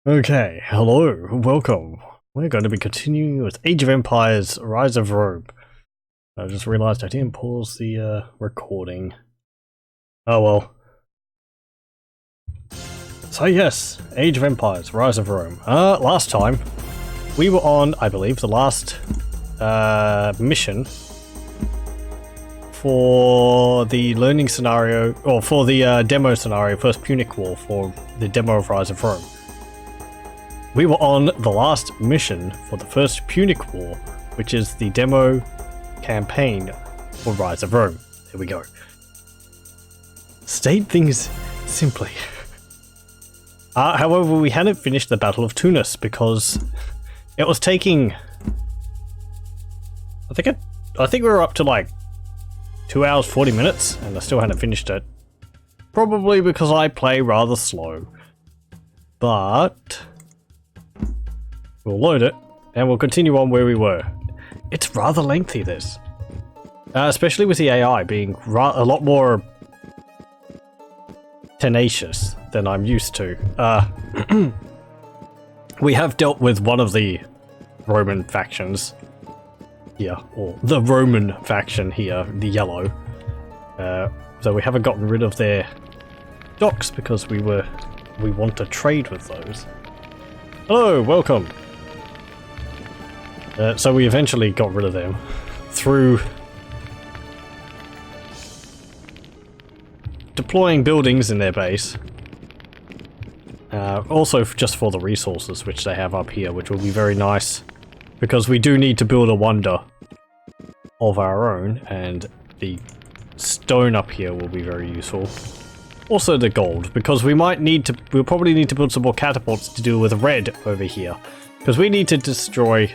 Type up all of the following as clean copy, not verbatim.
Okay, hello, welcome. We're going to be continuing with Age of Empires: Rise of Rome. I just realized I didn't pause the recording. Oh well. So yes, Age of Empires: Rise of Rome. Last time we were on, I believe, the last mission for the learning scenario, or for the demo scenario, first Punic War for the demo of Rise of Rome. We were on the last mission for the first Punic War, which is the demo campaign for Rise of Rome. Here we go. State things simply. However, we hadn't finished the Battle of Tunis because it was taking... I think we were up to like 2 hours 40 minutes and I still hadn't finished it. Probably because I play rather slow. But... we'll load it, and we'll continue on where we were. It's rather lengthy, this. Especially with the AI being a lot more tenacious than I'm used to. We have dealt with one of the Roman factions here, or the Roman faction here, the yellow. So we haven't gotten rid of their docks because we want to trade with those. Hello, welcome. So we eventually got rid of them through deploying buildings in their base. Also just for the resources which they have up here, which will be very nice because we do need to build a wonder of our own, and the stone up here will be very useful. Also the gold, because we'll probably need to build some more catapults to deal with red over here, because we need to destroy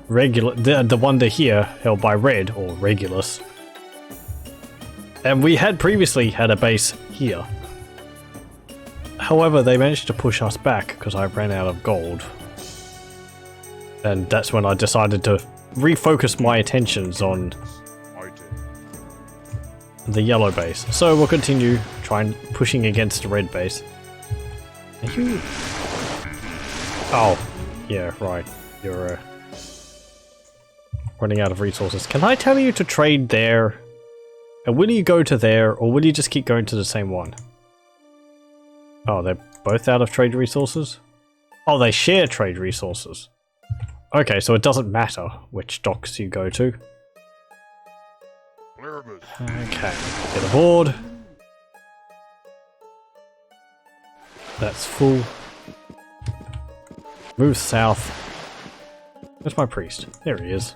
the wonder here held by red, or Regulus. And we had previously had a base here. However, they managed to push us back because I ran out of gold. And that's when I decided to refocus my attentions on the yellow base. So we'll continue pushing against the red base. Are you... oh, yeah, right. You're running out of resources. Can I tell you to trade there? And will you go to there, or will you just keep going to the same one? Oh, they're both out of trade resources? Oh, they share trade resources. Okay, so it doesn't matter which docks you go to. Okay, get aboard. That's full. Move south. Where's my priest? There he is.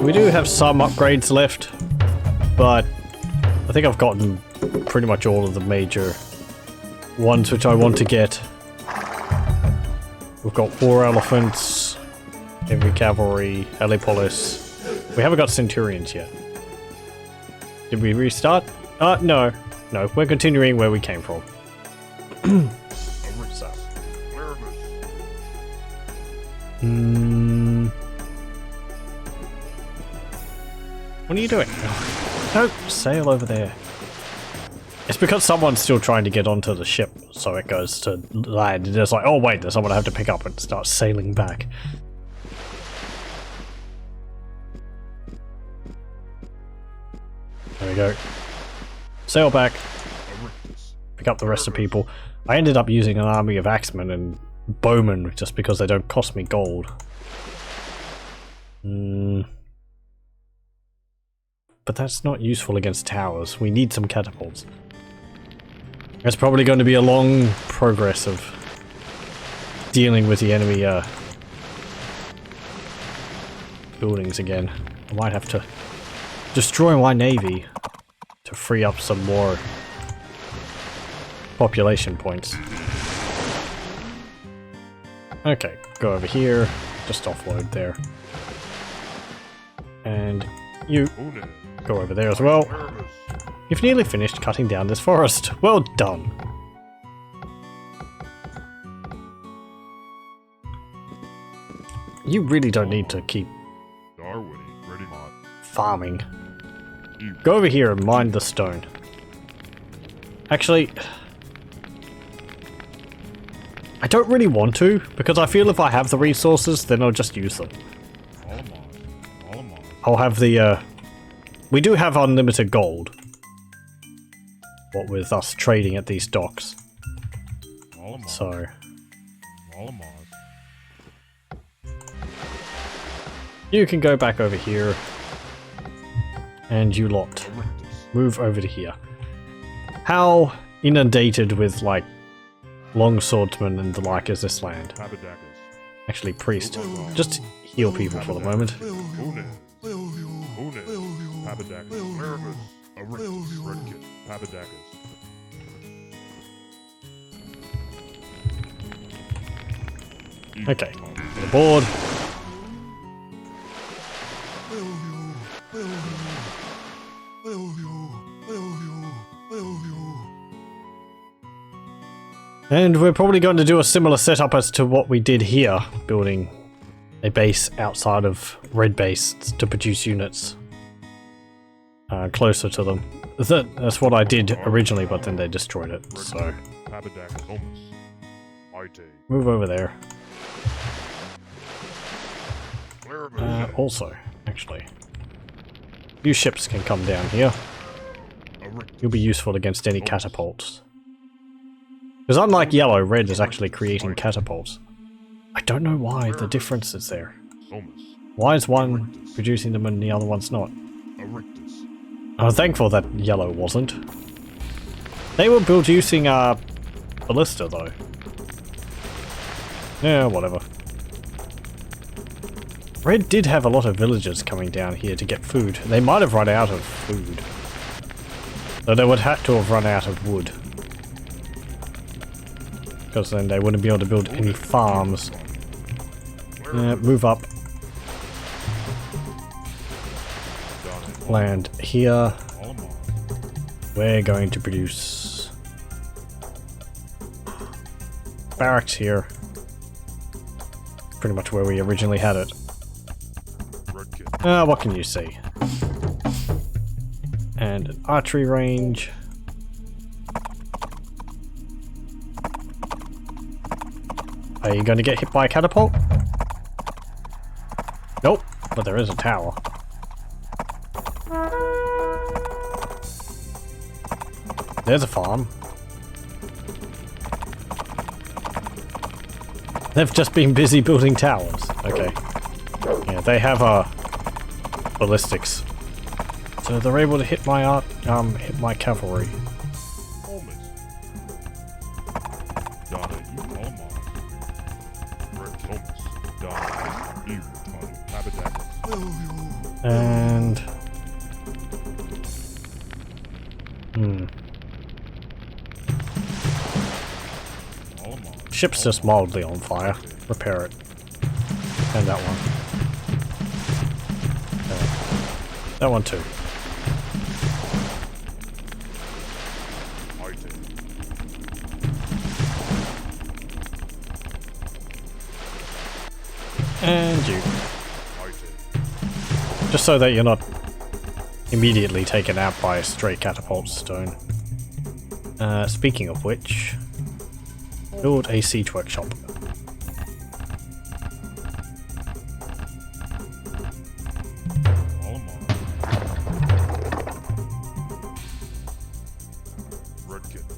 We do have some upgrades left, but I think I've gotten pretty much all of the major ones which I want to get. We've got War Elephants, Heavy Cavalry, Helipolis. We haven't got Centurions yet. Did we restart? No. No, we're continuing where we came from. So. What are you doing? Don't sail over there. It's because someone's still trying to get onto the ship, so it goes to land. And it's like, oh wait, there's someone I have to pick up and start sailing back. There we go. Sail back. Pick up the rest of people. I ended up using an army of axemen and bowmen just because they don't cost me gold. But that's not useful against towers. We need some catapults. It's probably going to be a long progress of dealing with the enemy buildings again. I might have to destroy my navy to free up some more population points. Okay, go over here. Just offload there. And you go over there as well. You've nearly finished cutting down this forest. Well done. You really don't need to keep farming. Go over here and mine the stone. Actually, I don't really want to, because I feel if I have the resources, then I'll just use them. I'll have the, we do have unlimited gold. What with us trading at these docks. So... you can go back over here. And you lot, move over to here. How inundated with, like, longswordmen and the like is this land? Actually, priest. Just heal people for the moment. Okay, the board. And we're probably going to do a similar setup as to what we did here, building a base outside of red base to produce units closer to them. That's what I did originally, but then they destroyed it, so... move over there. Also, actually, few ships can come down here. You'll be useful against any catapults. Because unlike yellow, red is actually creating catapults. I don't know why the difference is there. Why is one producing them and the other one's not? I'm thankful that yellow wasn't. They were built using ballista though. Yeah, whatever. Red did have a lot of villagers coming down here to get food. They might have run out of food. Though they would have to have run out of wood. Because then they wouldn't be able to build any farms. Move up. Land here. We're going to produce barracks here. Pretty much where we originally had it. What can you see? And an archery range. Are you going to get hit by a catapult? Nope, but there is a tower. There's a farm. They've just been busy building towers. Okay. Yeah, they have ballistics. So they're able to hit my hit my cavalry. And ship's just mildly on fire. Repair it. And that one. That one too. And you. Just so that you're not immediately taken out by a stray catapult stone. Speaking of which, build a siege workshop.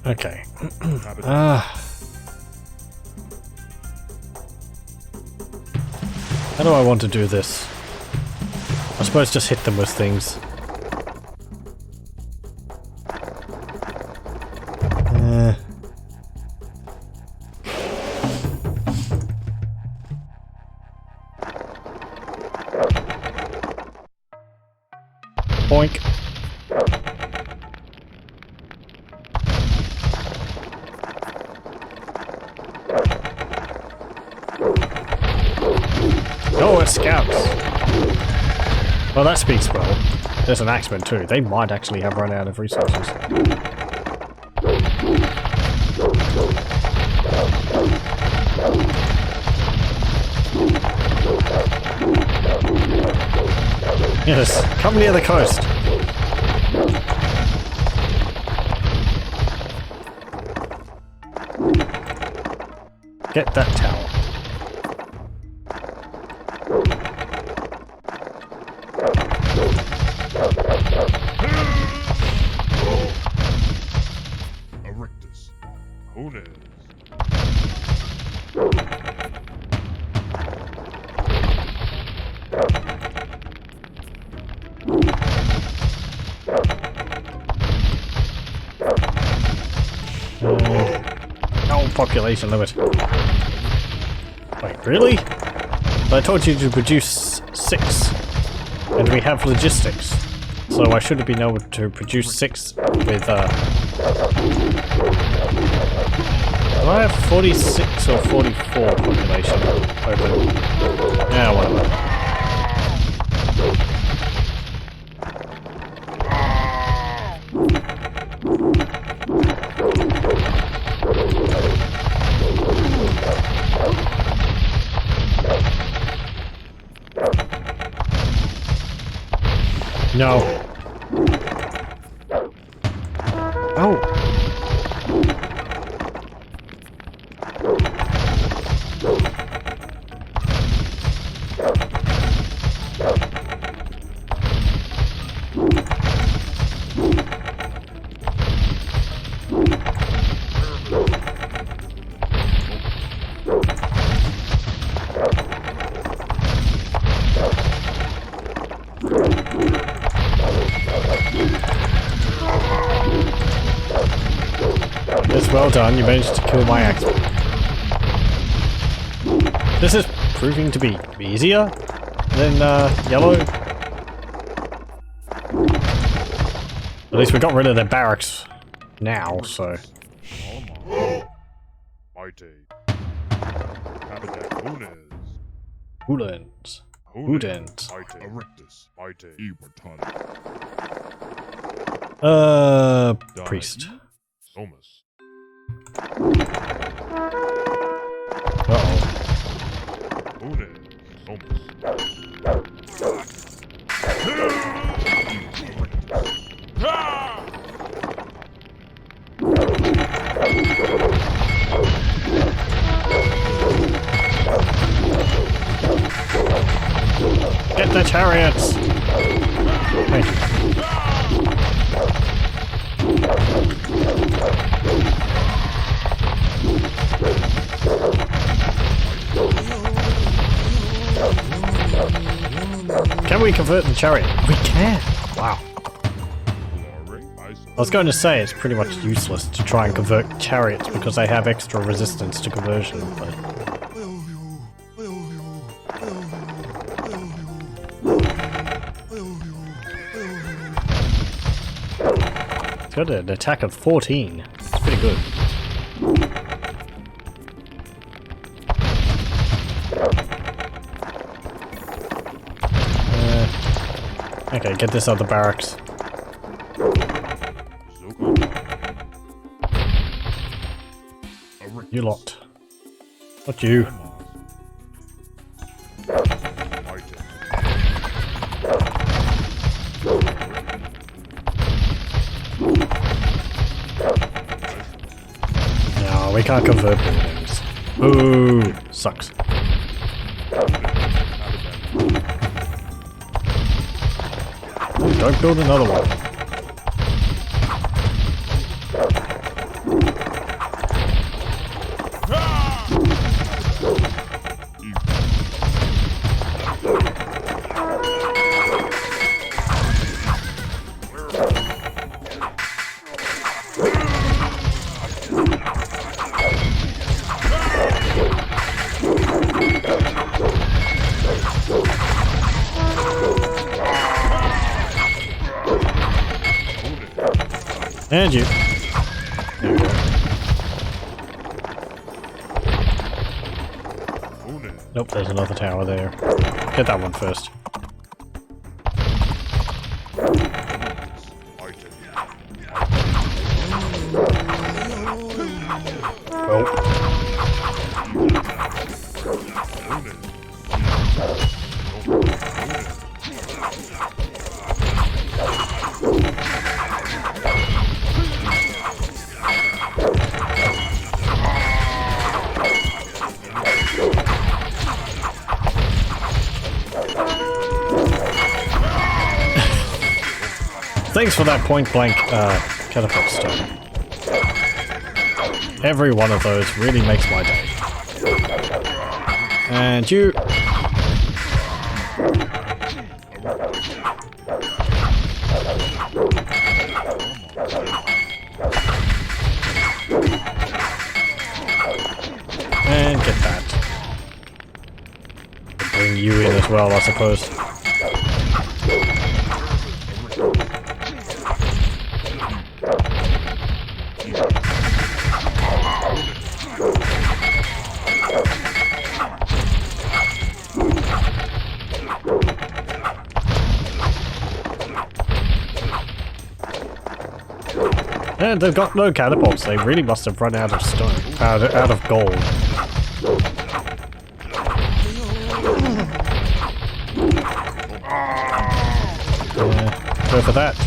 Okay. How do I want to do this? I suppose just hit them with things. Boink. Oh, it's scouts. Well, that speaks well. There's an axeman too. They might actually have run out of resources. Yes, come near the coast. Get that tower. Erectus. Honus. Oh, population limit. Wait, really? But I told you to produce 6, and we have logistics. So I should have been able to produce 6 with, Do I have 46 or 44 population open? Yeah, whatever. No. Oh. Yes, well done, you managed to kill my axe. This is proving to be easier than yellow. At least we got rid of their barracks now, so. Hoolens. Hoodens. Priest. Uh-oh. Get the chariots! Thank you. Can we convert the chariot? We can! Wow. I was going to say it's pretty much useless to try and convert chariots because they have extra resistance to conversion, but... It's got an attack of 14. It's pretty good. Okay, get this other barracks. You lot. Not you. No, we can't convert buildings. Ooh, sucks. Don't build another one. And you. There we go. Nope, there's another tower there. Get that one first. Oh. Thanks for that point blank catapult stone. Every one of those really makes my day. And you... And get that. Bring you in as well, I suppose. And they've got no catapults. They really must have run out of stone, out of gold. Go for that.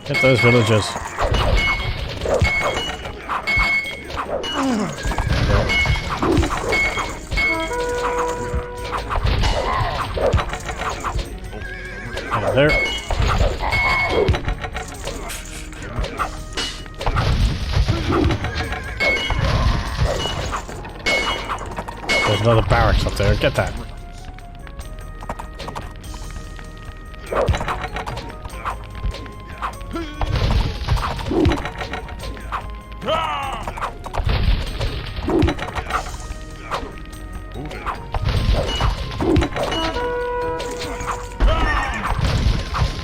Get those villagers. And there. There's another barracks up there. Get that.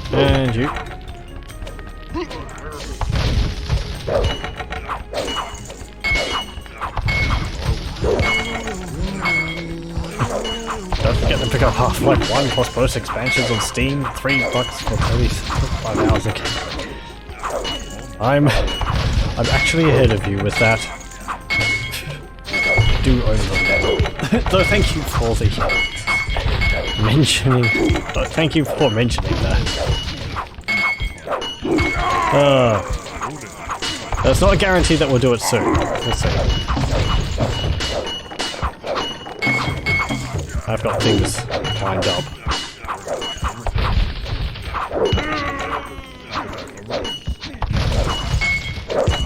And you. Don't forget to pick up Half-Life 1 plus bonus expansions on Steam. $3 for 35 hours a game. I'm actually ahead of you with that. Do own them now. Though thank you for the mentioning. Thank you for mentioning that. That's not a guarantee that we'll do it soon. We'll see. I've got things lined up.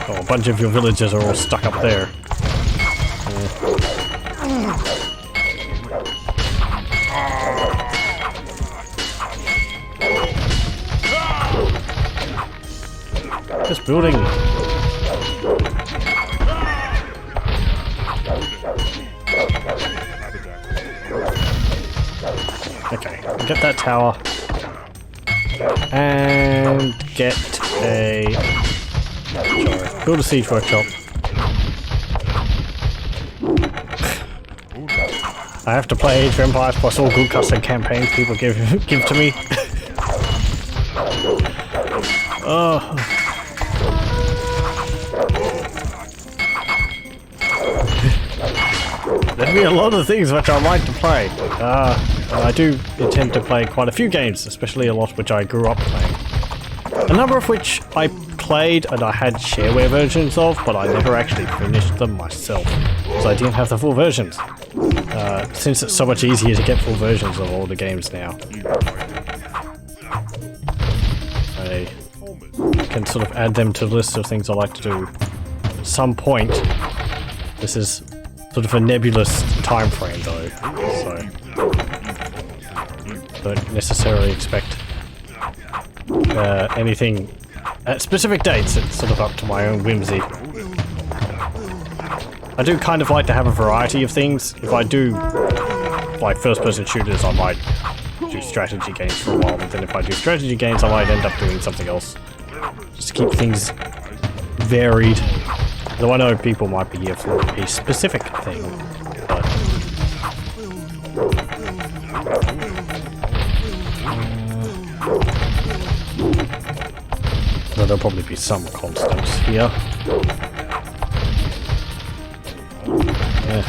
Oh, a bunch of your villagers are all stuck up there. Just building. Okay, get that tower. And get a... Sorry, build a siege workshop. I have to play Age of Empires plus all good custom campaigns people give to me. Oh. There'd be a lot of things which I'd like to play. I do intend to play quite a few games, especially a lot which I grew up playing. A number of which I played and I had shareware versions of, but I never actually finished them myself, because I didn't have the full versions. Since it's so much easier to get full versions of all the games now, I can sort of add them to the list of things I like to do at some point. This is sort of a nebulous time frame though, so don't necessarily expect anything at specific dates. It's sort of up to my own whimsy. I do kind of like to have a variety of things. If I do like first-person shooters, I might do strategy games for a while, but then if I do strategy games, I might end up doing something else. Just to keep things varied. Though I know people might be here for a specific thing, but There'll probably be some constants here. Yeah.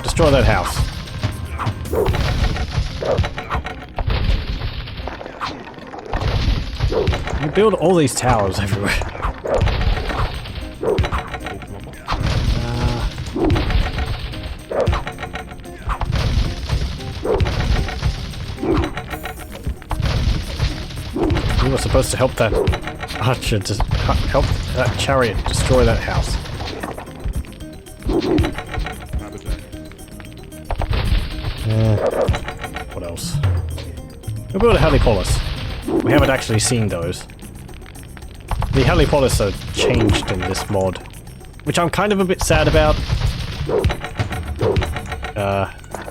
Destroy that house. You build all these towers everywhere. You were supposed to help that archer to help that chariot destroy that house. What else? We'll build a helipolis. We haven't actually seen those. The helipolis are changed in this mod, which I'm kind of a bit sad about.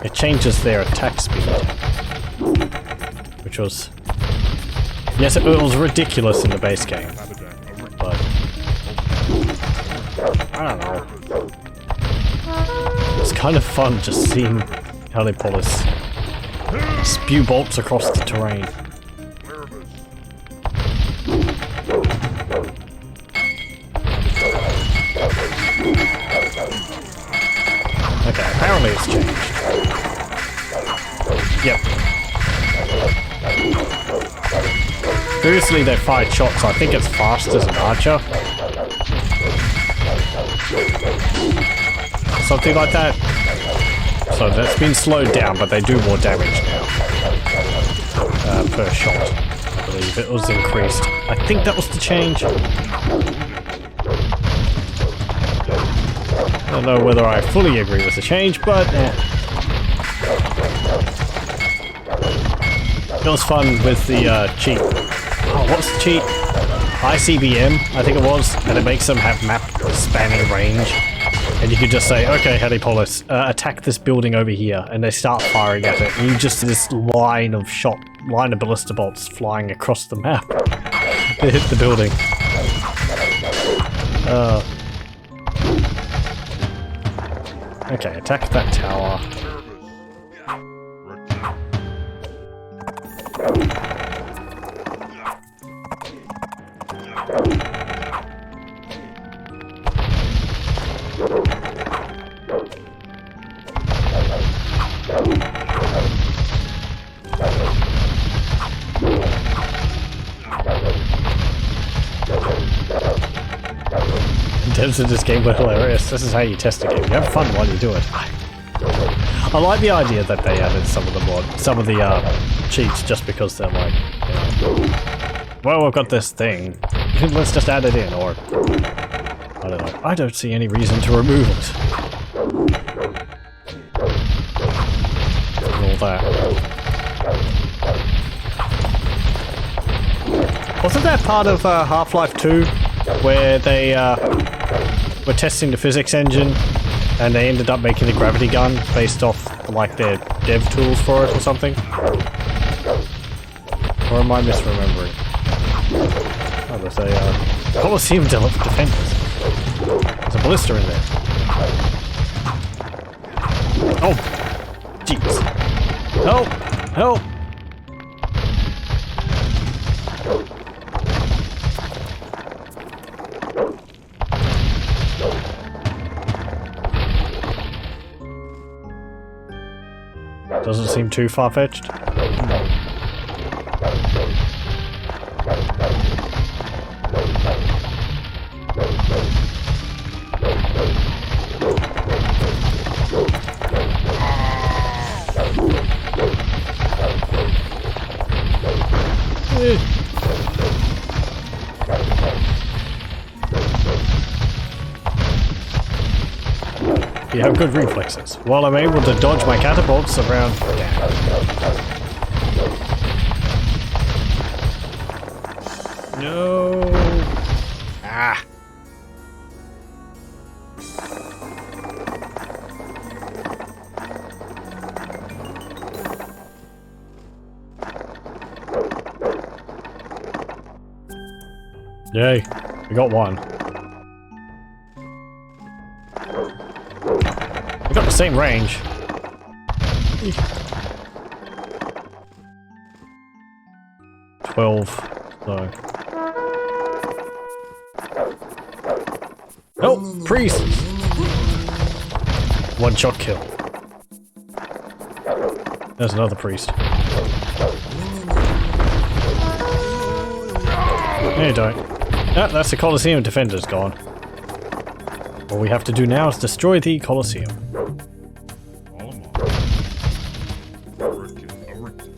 It changes their attack speed, which was... Yes, it was ridiculous in the base game, but... I don't know. It's kind of fun just seeing helipolis spew bolts across the terrain. Okay, apparently it's changed. Yep. Previously they fired shots, I think it's fast as an archer. Something like that. So that's been slowed down, but they do more damage now. Per shot. I believe it was increased. I think that was the change. I don't know whether I fully agree with the change, but it was fun with the cheat. Oh, what's the cheat? ICBM, I think it was, and it makes them have map spanning range. And you could just say, okay, helipolis, attack this building over here, and they start firing at it, and you just see this line of ballista bolts flying across the map. They hit the building. Okay, attack that tower. Devs of this game were hilarious. This is how you test a game. You have fun while you do it. I like the idea that they added some of the cheats just because they're like, you know, well, we've got this thing. Let's just add it in, or I don't know. I don't see any reason to remove it. And all that. Wasn't that part of Half-Life 2 where they were testing the physics engine and they ended up making the gravity gun based off like their dev tools for it or something? Or am I misremembering? Oh, there's a Coliseum Defenders. There's a ballista in there. Oh! Jeez. Help! Help! Doesn't seem too far-fetched. You have good reflexes. While I'm able to dodge my catapults around... No. Ah. Yay. We got one. We got the same range. 12, so... Oh, priest! One shot kill. There's another priest. No, you don't. Ah, that's the Colosseum defenders gone. All we have to do now is destroy the Colosseum.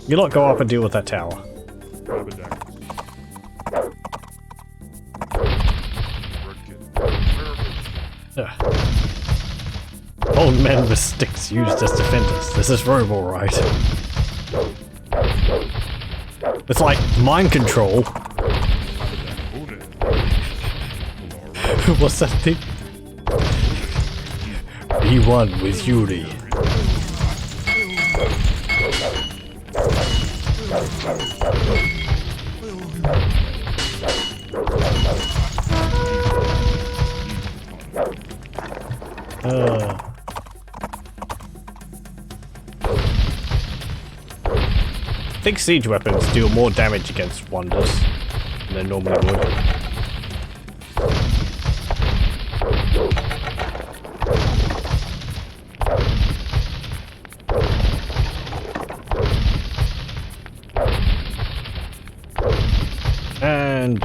You lot go up and deal with that tower. Old men with sticks used as defenders. This is Robo, right? It's like mind control. What's that thing? Be one with Yuri. I think siege weapons deal more damage against wonders than they normally would. And...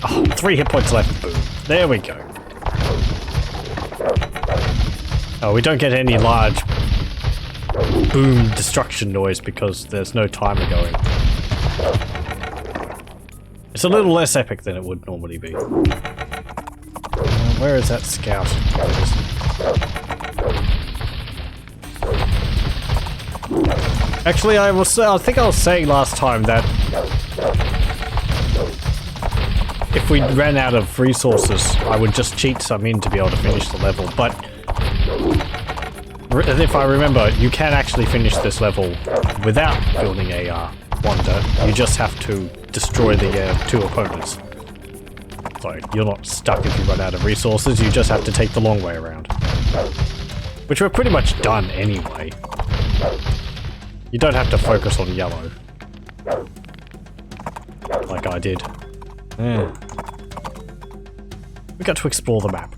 oh, 3 hit points left. Boom. There we go. Oh, we don't get any large boom destruction noise because there's no timer going. It's a little less epic than it would normally be. Where is that scout? Actually, I think I was saying last time that if we ran out of resources, I would just cheat some in to be able to finish the level, but if I remember, you can actually finish this level without building a wonder. You just have to destroy the 2 opponents. So you're not stuck if you run out of resources, you just have to take the long way around. Which we're pretty much done anyway. You don't have to focus on yellow. Like I did. Yeah. We got to explore the map.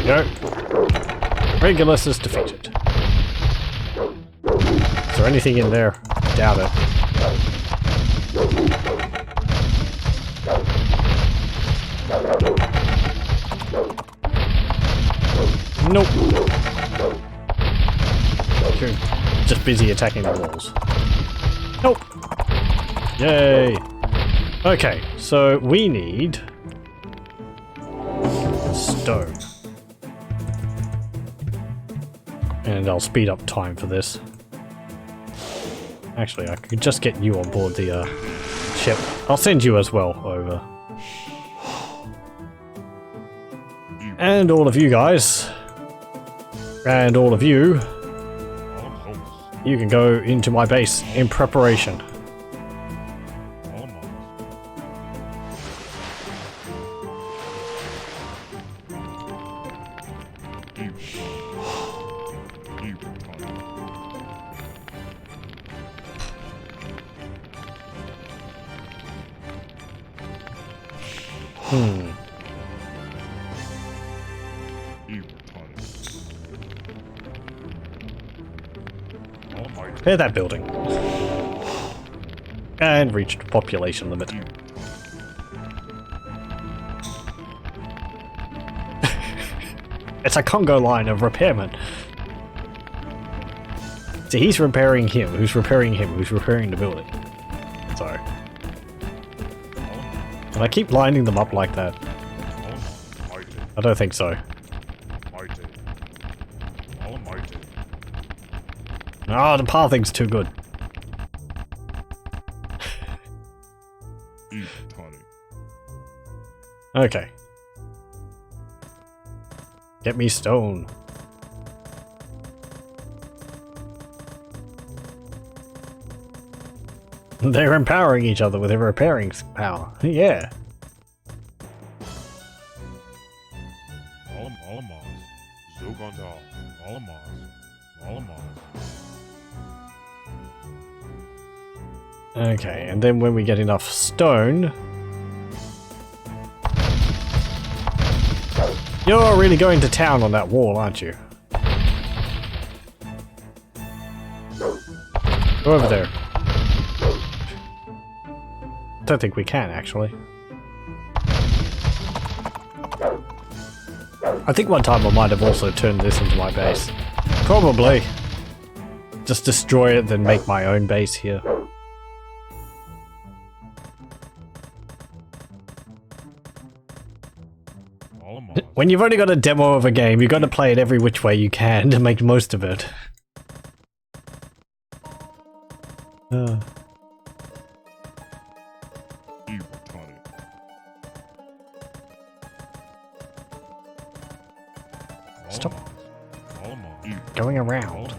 There we go. Regulus is defeated. Is there anything in there? Doubt it. Nope. You're just busy attacking the walls. Nope. Yay. Okay, so we need stone. And I'll speed up time for this. Actually, I could just get you on board the ship. I'll send you as well over. And all of you guys. And all of you. You can go into my base in preparation. Repair that building. And reached population limit. It's a Congo line of repairmen. See, he's repairing him, who's repairing him, who's repairing the building. Sorry. And I keep lining them up like that. I don't think so. Oh, the pathing's too good. Okay. Get me stone. They're empowering each other with their repairing power. Yeah. Gondal. Malamaz. Malamaz. Okay, and then when we get enough stone... You're really going to town on that wall, aren't you? Go over there. Don't think we can, actually. I think one time I might have also turned this into my base. Probably. Just destroy it, then make my own base here. When you've only got a demo of a game, you've got to play it every which way you can to make the most of it. Stop going around.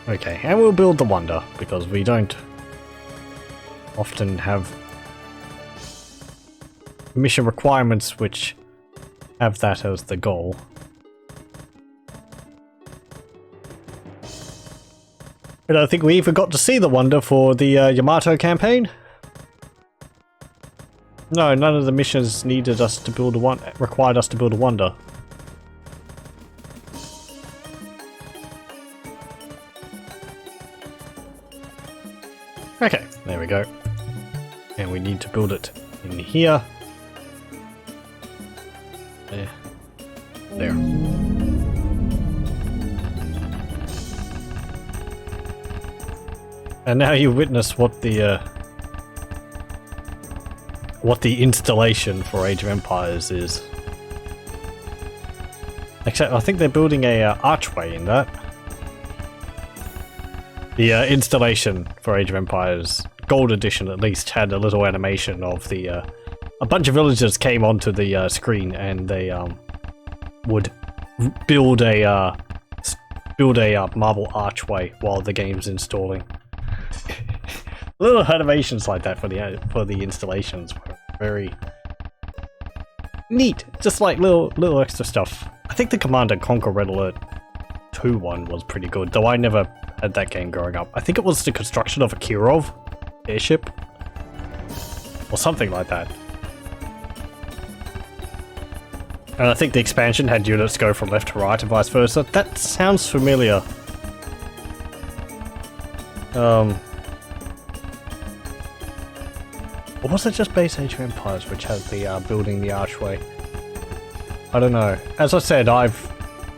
Okay, and we'll build the Wonder, because we don't often have mission requirements which have that as the goal. And I think we even got to see the Wonder for the Yamato campaign. No, none of the missions needed us to build a required us to build a Wonder. Okay, there we go. And we need to build it in here. There. There. And now you witness what the installation for Age of Empires is. Except I think they're building a archway in that. The installation for Age of Empires, Gold Edition at least, had a little animation of the a bunch of villagers came onto the screen and they would build a marble archway while the game's installing. Little animations like that for the installations were very neat, just like little extra stuff. I think the Command & Conquer Red Alert 2 one was pretty good, though I never had that game growing up. I think it was the construction of a Kirov airship or something like that. And I think the expansion had units go from left to right and vice versa. That sounds familiar. Or was it just base Age of Empires which had the building the archway? I don't know. As I said, I've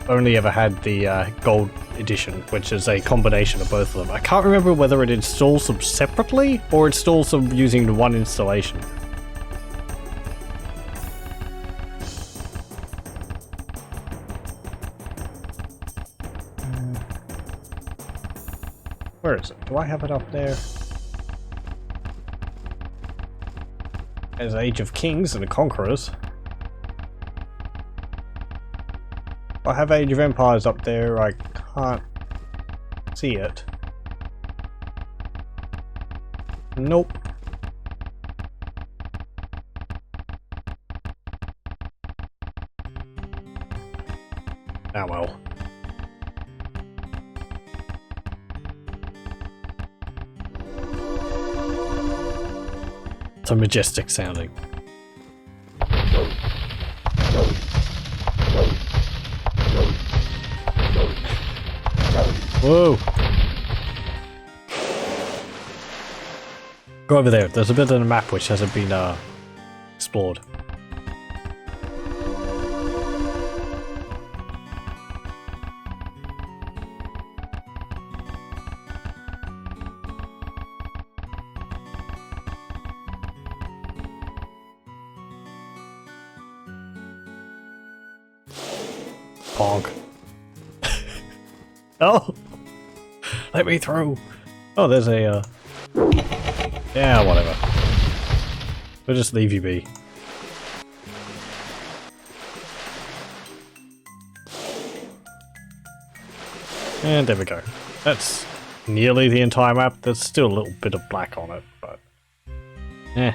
only ever had the Gold Edition, which is a combination of both of them. I can't remember whether it installs them separately or installs them using one installation. Where is it? Do I have it up there? As Age of Kings and Conquerors. I have Age of Empires up there, I can't see it. Nope. Ah well. So majestic sounding. Whoa! Go over there. There's a bit of the map which hasn't been explored. Pog. Oh! Let me through! Oh, there's a, yeah, whatever. We'll just leave you be. And there we go. That's nearly the entire map. There's still a little bit of black on it, but eh.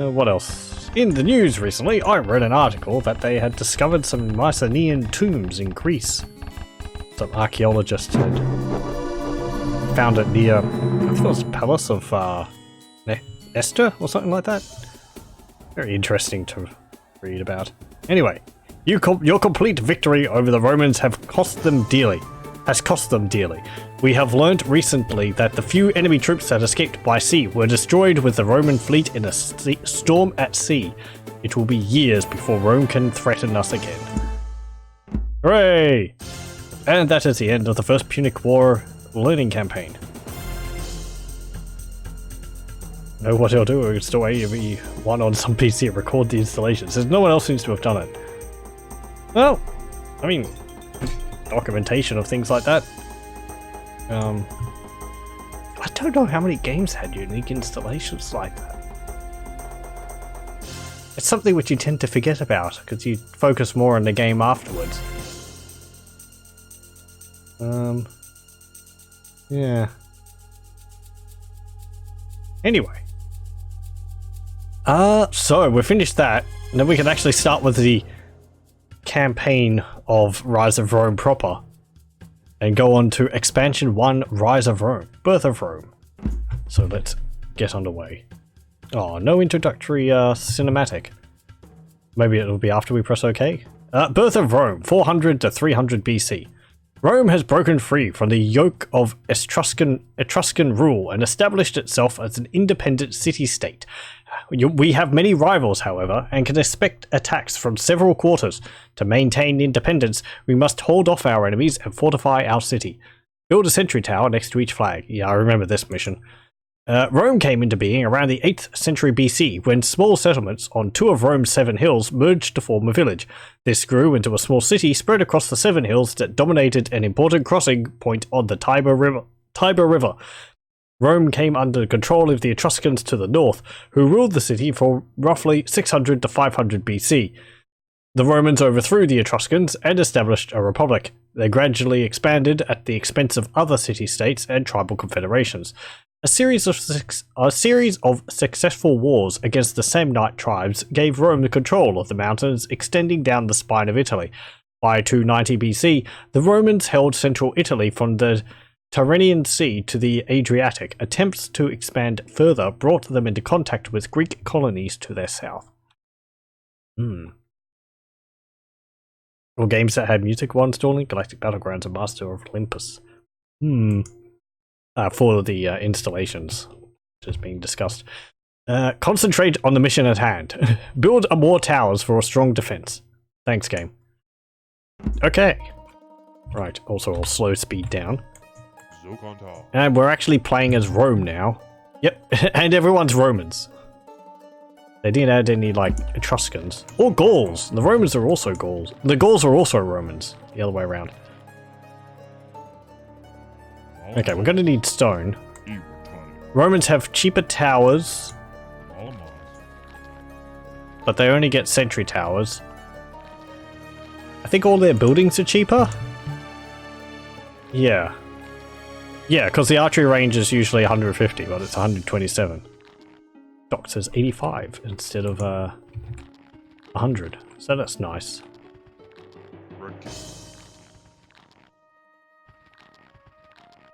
What else? In the news recently, I read an article that they had discovered some Mycenaean tombs in Greece. Some archaeologists had found it near, I think it was the Palace of Esther or something like that. Very interesting to read about. Anyway, your complete victory over the Romans has cost them dearly. We have learnt recently that the few enemy troops that escaped by sea were destroyed with the Roman fleet in a storm at sea. It will be years before Rome can threaten us again. Hooray! And that is the end of the First Punic War learning campaign. Know what I'll do? Install AV1 on some PC and record the installation, since no one else seems to have done it. Well, I mean, documentation of things like that. I don't know how many games had unique installations like that. It's something which you tend to forget about because you focus more on the game afterwards. Yeah. Anyway. So we finished that, and then we can actually start with the campaign of Rise of Rome proper. And go on to Expansion 1, Rise of Rome, Birth of Rome. So let's get underway. Oh, no introductory cinematic. Maybe it'll be after we press OK. Birth of Rome, 400 to 300 BC. Rome has broken free from the yoke of Etruscan rule and established itself as an independent city-state. We have many rivals, however, and can expect attacks from several quarters. To maintain independence, we must hold off our enemies and fortify our city. Build a sentry tower next to each flag. Yeah, I remember this mission. Rome came into being around the 8th century BC, when small settlements on 2 of Rome's 7 hills merged to form a village. This grew into a small city spread across the 7 hills that dominated an important crossing point on the Tiber River. Rome came under control of the Etruscans to the north, who ruled the city for roughly 600 to 500 BC. The Romans overthrew the Etruscans and established a republic. They gradually expanded at the expense of other city-states and tribal confederations. A series of successful wars against the Samnite tribes gave Rome the control of the mountains extending down the spine of Italy. By 290 BC, the Romans held central Italy from the Tyrrhenian Sea to the Adriatic. Attempts to expand further brought them into contact with Greek colonies to their south. Or games that had music while installing, Galactic Battlegrounds and Master of Olympus. For the installations, which is being discussed. Concentrate on the mission at hand. Build more towers for a strong defense. Thanks, game. Okay. Right, also I'll slow speed down. And we're actually playing as Rome now. Yep, and everyone's Romans. They didn't add any, like, Etruscans. Or Gauls. The Romans are also Gauls. The Gauls are also Romans. The other way around. Okay, we're gonna need stone. Romans have cheaper towers. But they only get sentry towers. I think all their buildings are cheaper? Yeah. Yeah, because the archery range is usually 150, but it's 127. Doc says 85 instead of 100, so that's nice.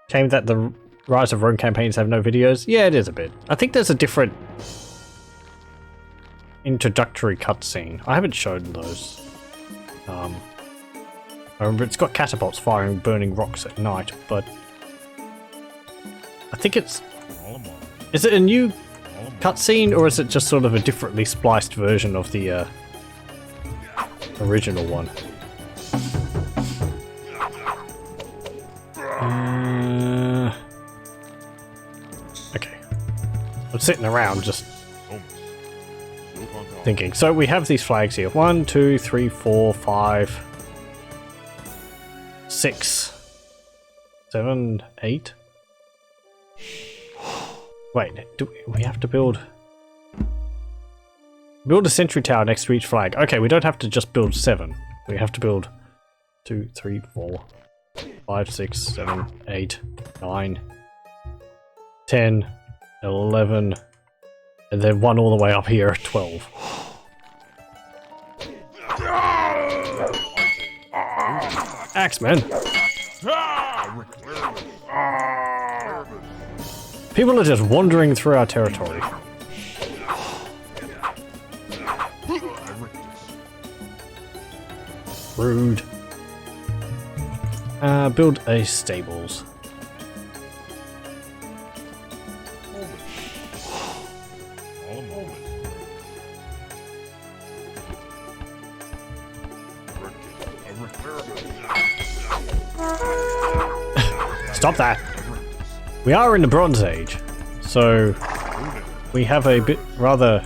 Shame that the Rise of Rome campaigns have no videos. Yeah, it is a bit. I think there's a different introductory cutscene. I haven't shown those. I remember it's got catapults firing burning rocks at night, but I think it's... Is it a new cutscene, or is it just sort of a differently spliced version of the original one? Okay. I'm sitting around just thinking. So we have these flags here. 1, 2, 3, 4, 5, 6, 7, 8. Wait, do we have to build a sentry tower next to each flag? Okay, we don't have to just build 7. We have to build 2, 3, 4, 5, 6, 7, 8, 9, 10, 11, and then one all the way up here, 12. Axeman! People are just wandering through our territory. Rude. Build a stables. Stop that! We are in the Bronze Age, so we have a bit rather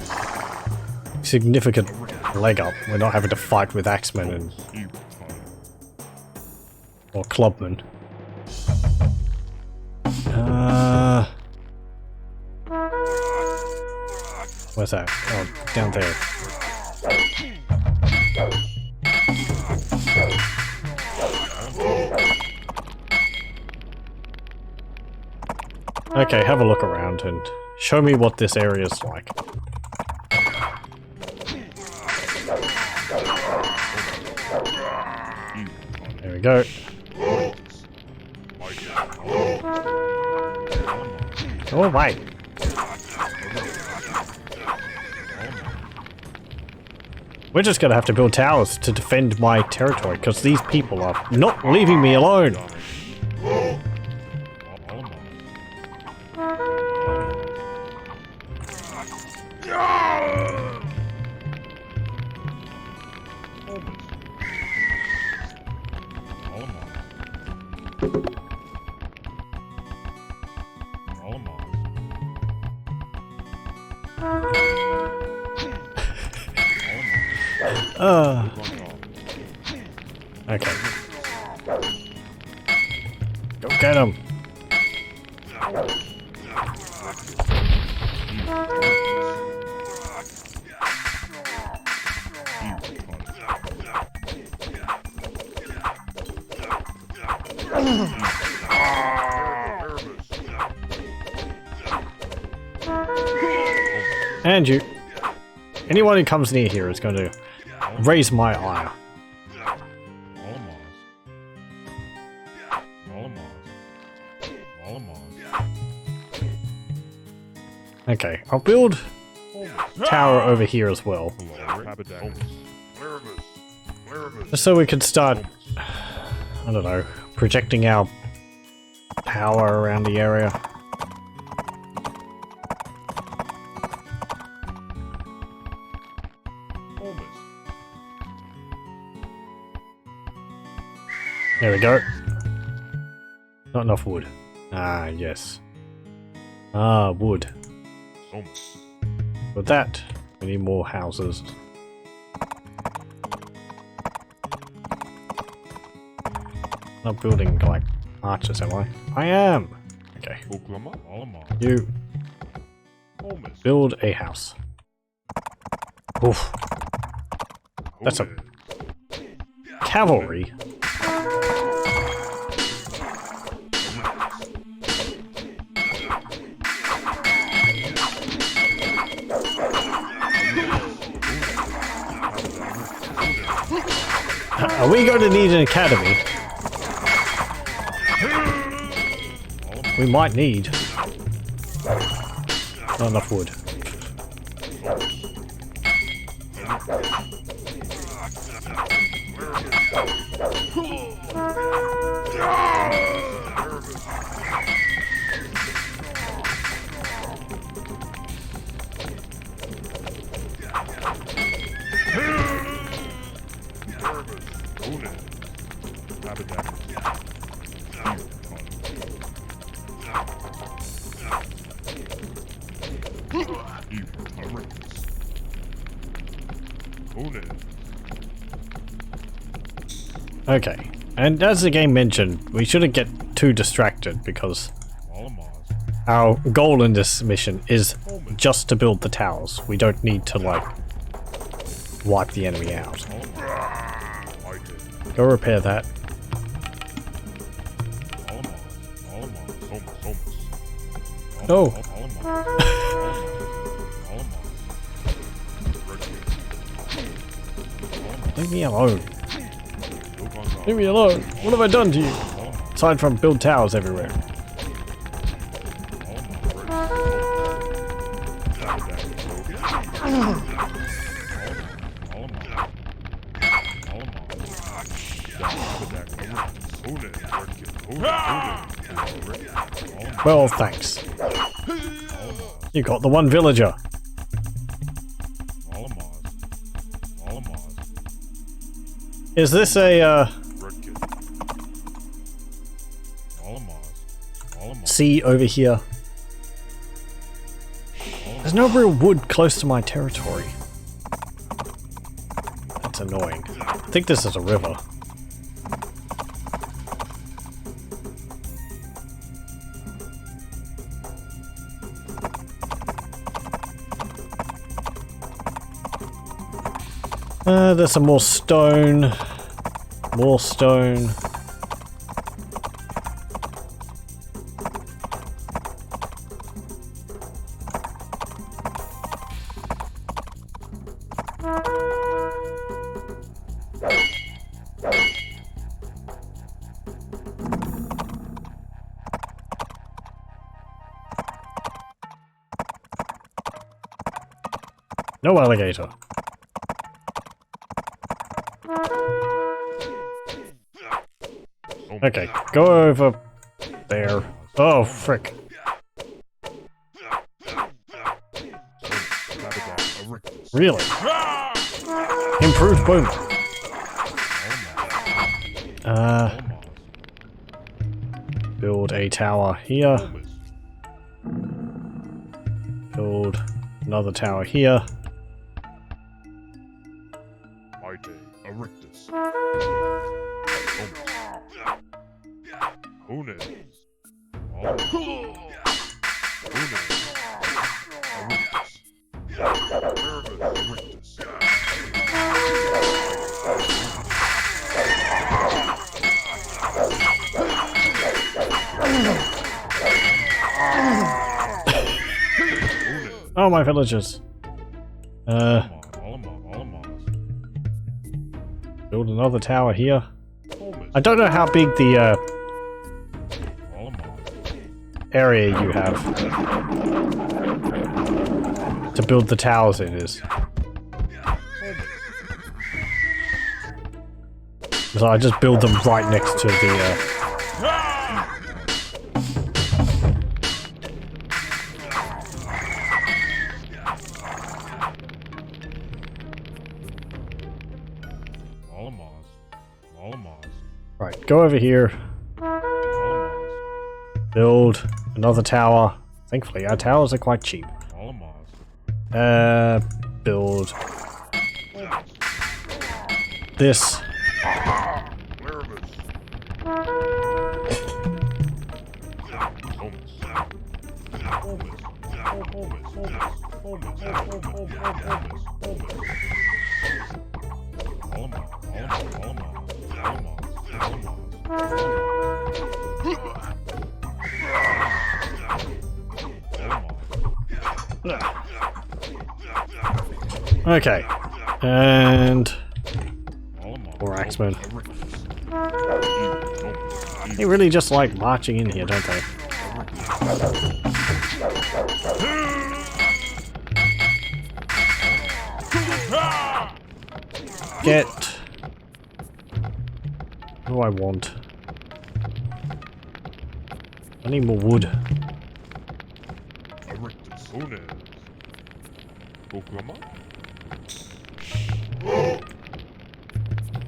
significant leg up. We're not having to fight with axemen and or clubmen. Where's that? Oh, down there. Okay, have a look around and show me what this area is like. There we go. Oh, wait. We're just gonna have to build towers to defend my territory because these people are not leaving me alone. Okay. Go get him. And you. Anyone who comes near here is going to raise my ire. Okay, I'll build tower over here as well. Just so we can start, I don't know, projecting our power around the area. There we go. Not enough wood. Ah, yes. Ah, wood. With that, we need more houses. Not building, like, arches, am I? I am! Okay. You build a house. Oof. That's a cavalry. Are we going to need an academy? We might need. Not enough wood. Okay, and as the game mentioned, we shouldn't get too distracted because Our goal in this mission is just to build the towers. We don't need to, like, wipe the enemy out. Go repair that. Oh. Leave me alone. Leave me alone. What have I done to you? Aside from build towers everywhere. Well, thanks. You got the one villager. Is this a sea over here? There's no real wood close to my territory. That's annoying. I think this is a river. There's some more stone. More stone. No alligator. Okay, go over there. Oh, frick. Really? Improved boom. Build a tower here. Build another tower here. Oh, my villagers. Build another tower here. I don't know how big the area you have to build the towers in is. So I just build them right next to the Right, go over here. Build another tower. Thankfully, our towers are quite cheap. Build this. Okay, and more axemen. They really just like marching in here, don't they? Get. What do I want? I need more wood.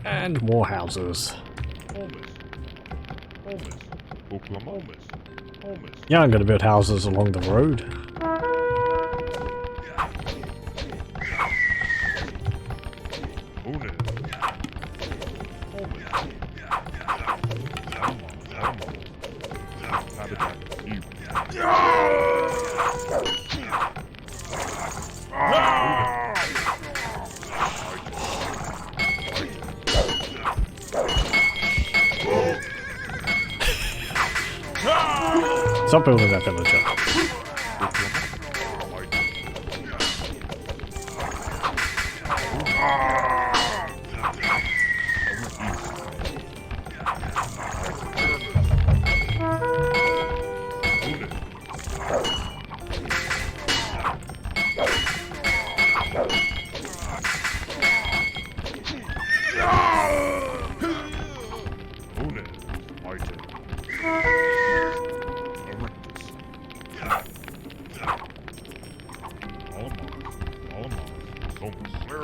And more houses. Yeah, I'm gonna build houses along the road. Stop building that villager.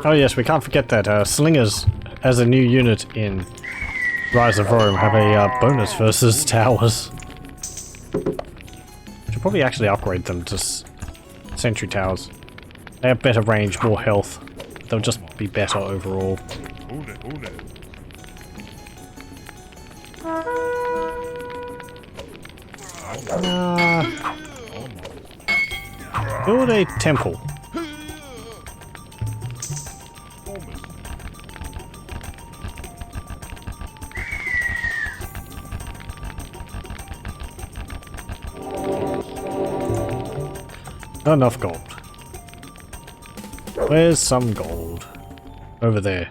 Oh yes, we can't forget that Slingers, as a new unit in Rise of Rome, have a bonus versus towers. Should probably actually upgrade them to sentry towers. They have better range, more health. They'll just be better overall. Build a temple. Not enough gold. Where's some gold? Over there.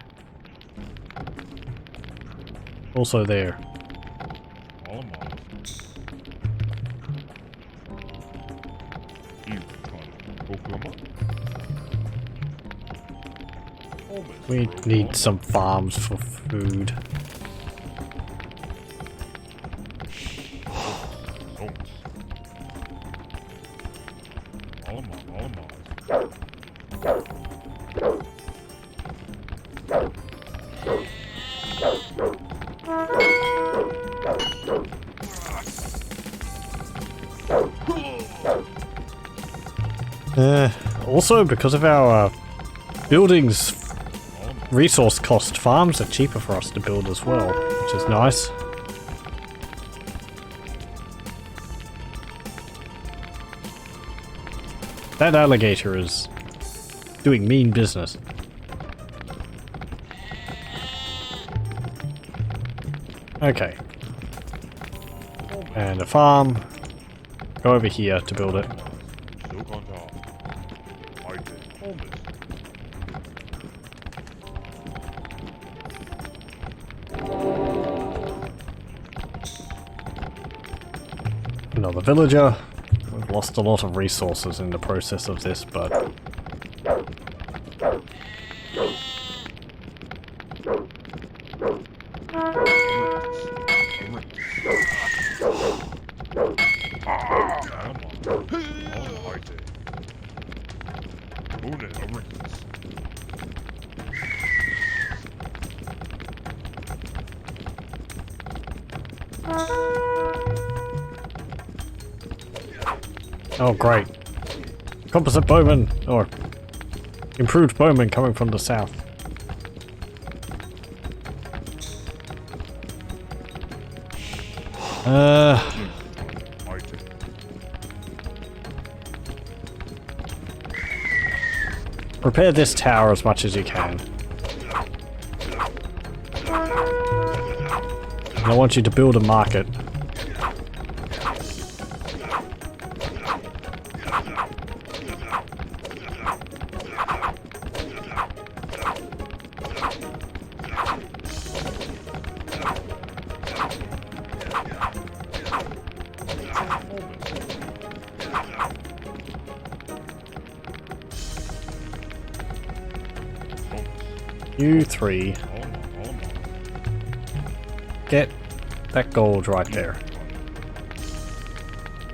Also there. We need some farms for food. Also, because of our buildings resource cost, farms are cheaper for us to build as well, which is nice. That alligator is doing mean business. Okay. And a farm. Go over here to build it. Another villager. We've lost a lot of resources in the process of this, but... Oh, great. Composite bowman, or improved bowman coming from the south. Repair this tower as much as you can. And I want you to build a market. You three. Get that gold right there.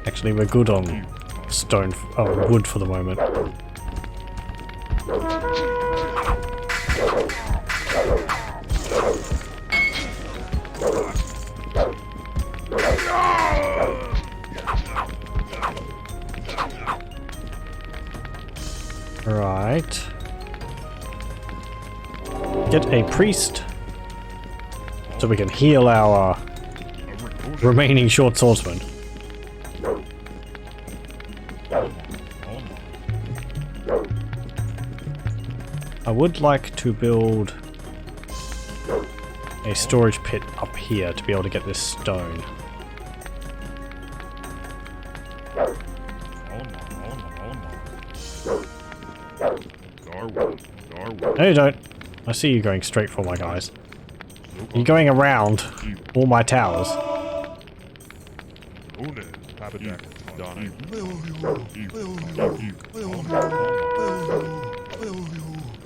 Actually, we're good on stone, wood for the moment. Right. Get a priest so we can heal our remaining short swordsmen. I would like to build a storage pit up here to be able to get this stone. No, you don't. I see you going straight for my guys. You're going around all my towers.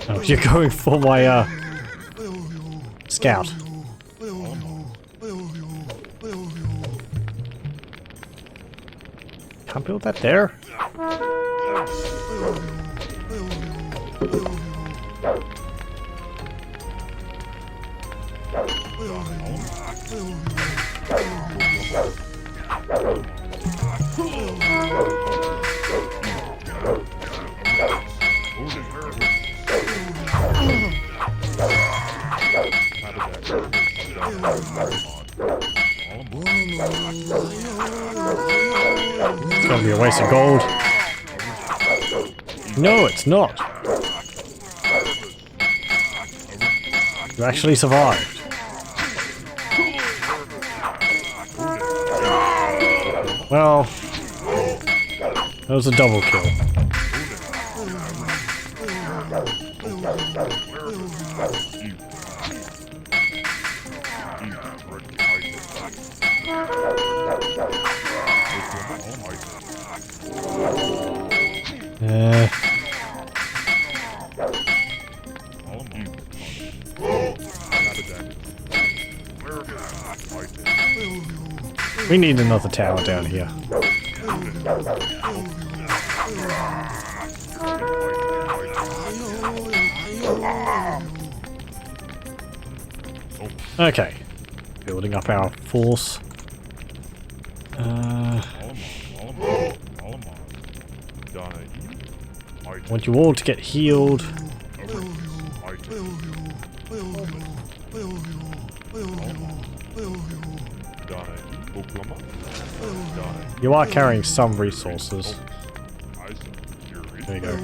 Oh, you're going for my, scout. Can't build that there. It's gonna be a waste of gold. No, it's not. You actually survived. Well, that was a double kill. We need another tower down here. Okay. Building up our force. Want you all to get healed. You are carrying some resources. There you go.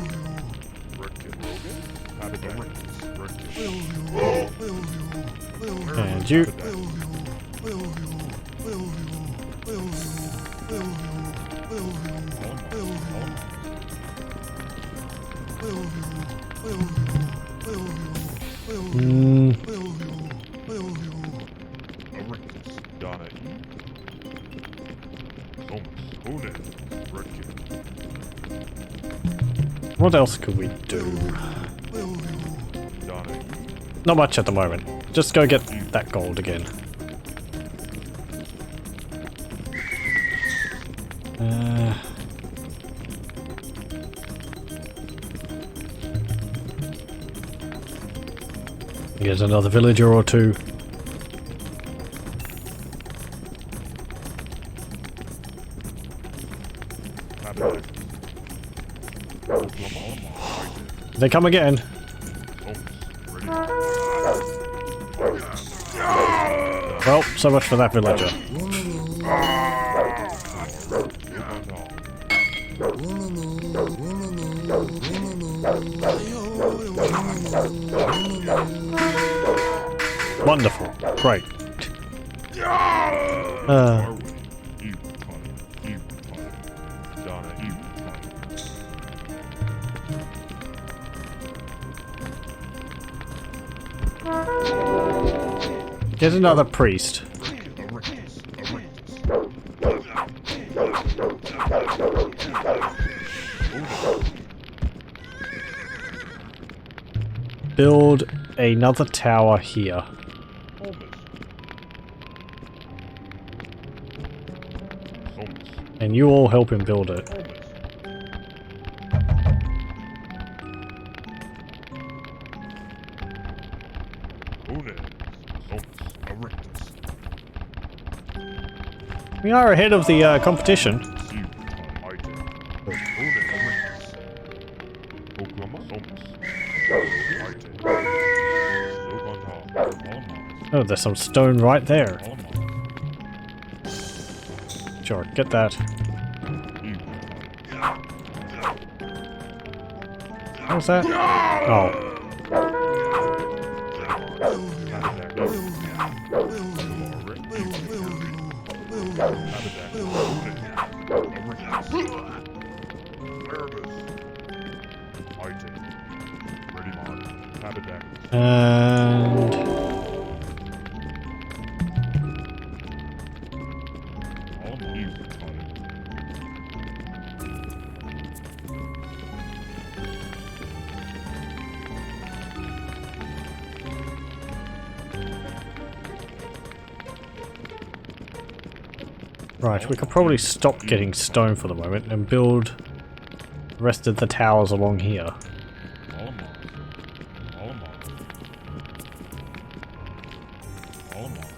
And you. What else could we do? Not much at the moment. Just go get that gold again. Get another villager or two. They come again. Well, so much for that villager. Wonderful. Great. Get another priest. Build another tower here. And you all help him build it. We are ahead of the competition. Oh, there's some stone right there. Sure, get that. How's that? Oh. And right, we could probably stop getting stone for the moment and build the rest of the towers along here.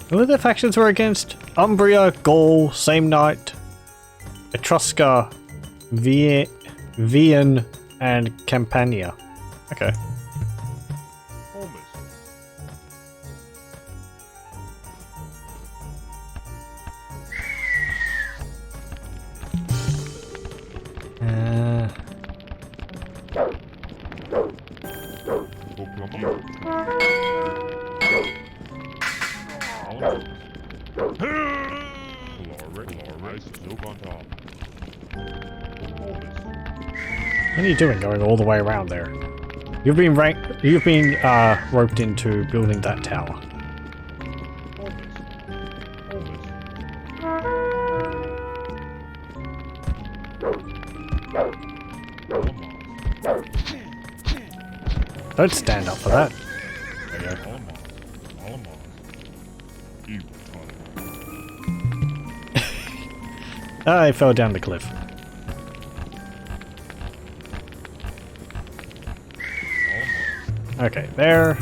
Who are the factions we're against? Umbria, Gaul, Same Knight, Etrusca, Vian, and Campania. Okay. What are you doing going all the way around there? You've been roped into building that tower. Don't stand up for that. There you go. I fell down the cliff. Okay, there.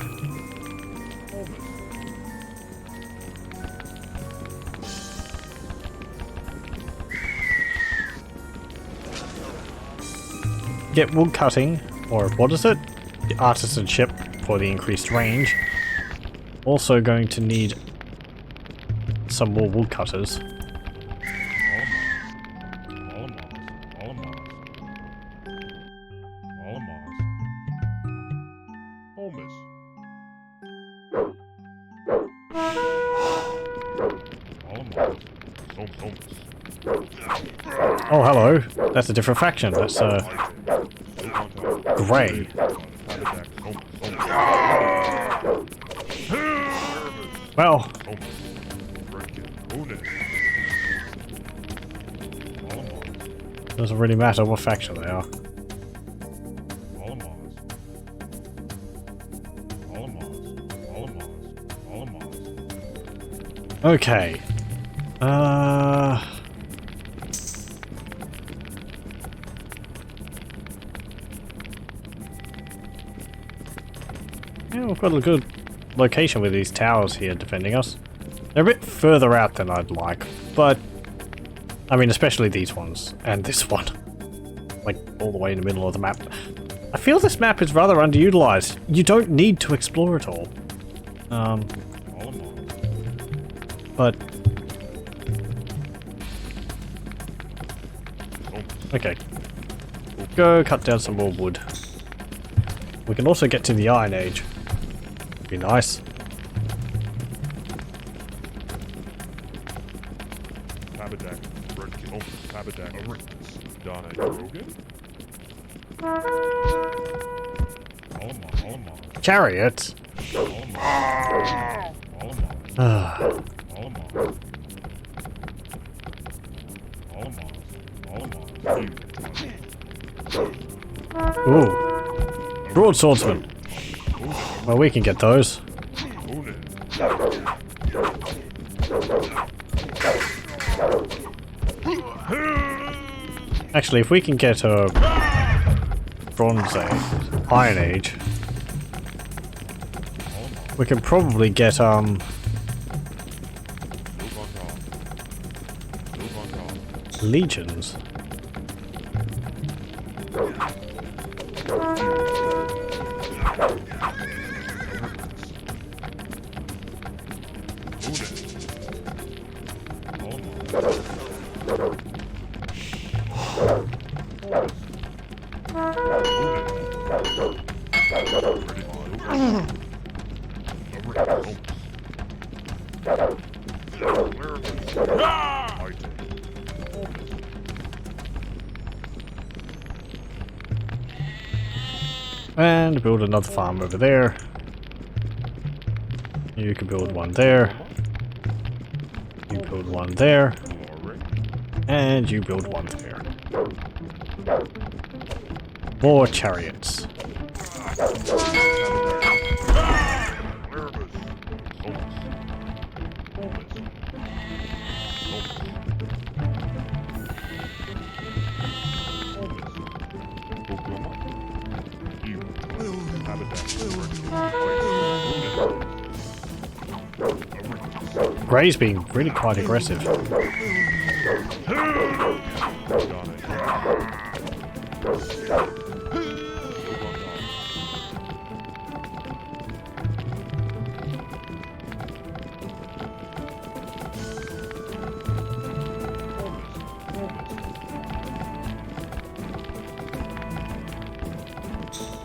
Get wood cutting, or what is it? The artisanship for the increased range. Also going to need some more woodcutters. Oh, hello. That's a different faction. That's Grey. Well, doesn't really matter what faction they are. Okay. Yeah, we've got a good location with these towers here defending us. They're a bit further out than I'd like, but I mean, especially these ones and this one, like all the way in the middle of the map. I feel this map is rather underutilized. You don't need to explore it all. But okay, go cut down some more wood. We can also get to the Iron Age. Be nice. Chariots. Ooh. Broadswordsman. Well, we can get those. Actually, if we can get a Bronze Age, Iron Age, we can probably get legions. And build another farm over there. You can build one there. You build one there. And you build one there. More chariots. Gray's being really quite aggressive.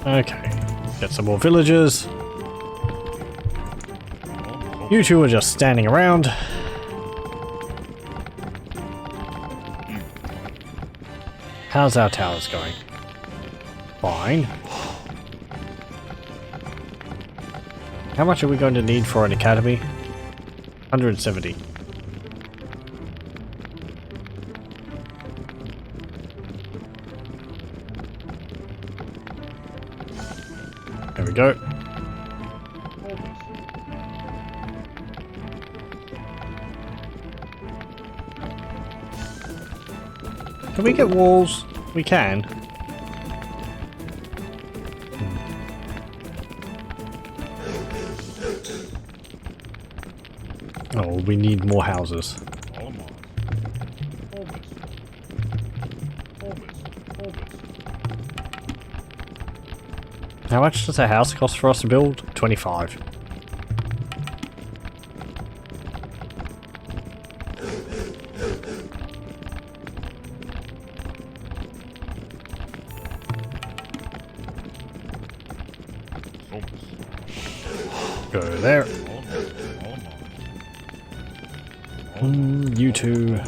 Okay, get some more villagers. You two are just standing around. How's our towers going? Fine. How much are we going to need for an academy? 170. There we go. Can we get walls? We can. Oh, we need more houses. How much does a house cost for us to build? 25. Go there. You two.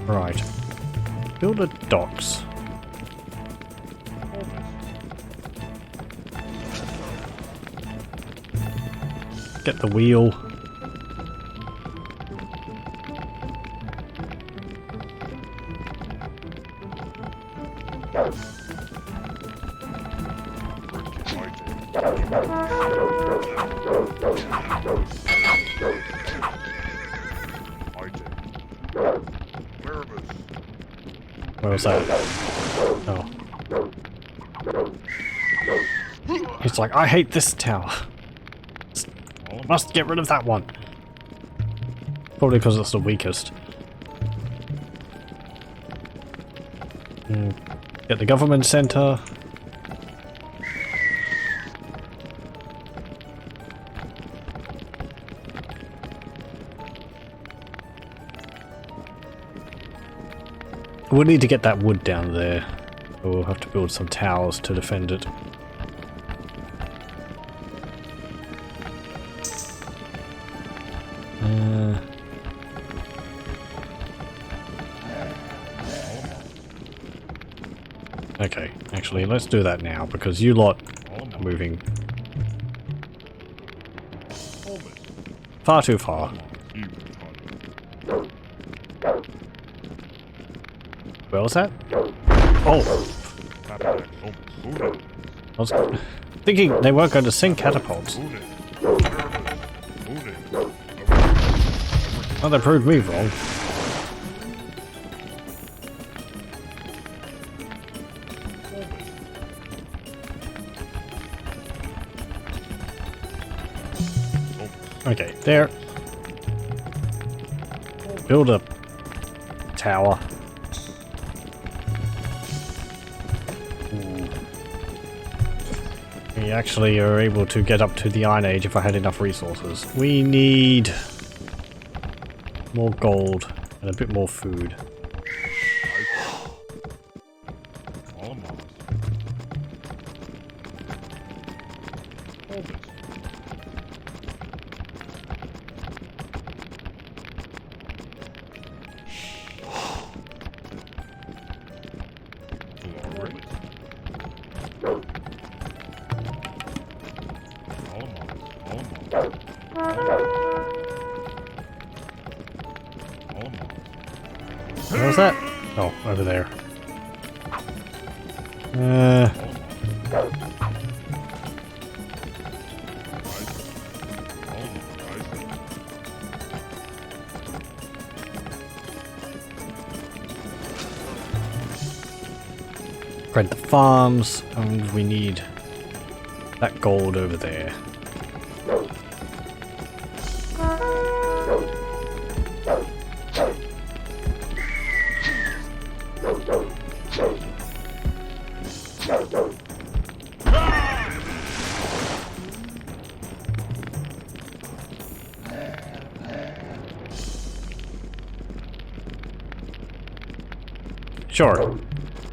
Right. Build a docks. Get the wheel. Where was that? Oh. He's like, I hate this tower. Must get rid of that one. Probably because it's the weakest. Get the government center. We'll need to get that wood down there. We'll have to build some towers to defend it. Okay, actually, let's do that now because you lot are moving far too far. Where was that? Oh! I was thinking they weren't going to sink catapults. Oh, they proved me wrong. Okay, there. Build a tower. We actually are able to get up to the Iron Age if I had enough resources. We need more gold and a bit more food. was that? Oh, over there. Spread the farms, and we need that gold over there. Sure.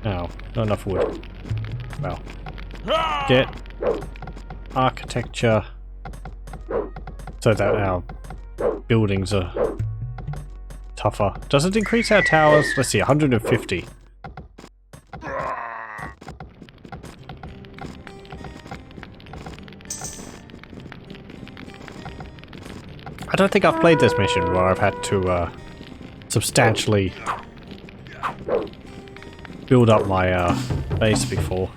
No, not enough wood. Well, get architecture so that our buildings are tougher. Does it increase our towers? Let's see, 150. I don't think I've played this mission where I've had to substantially build up my base before.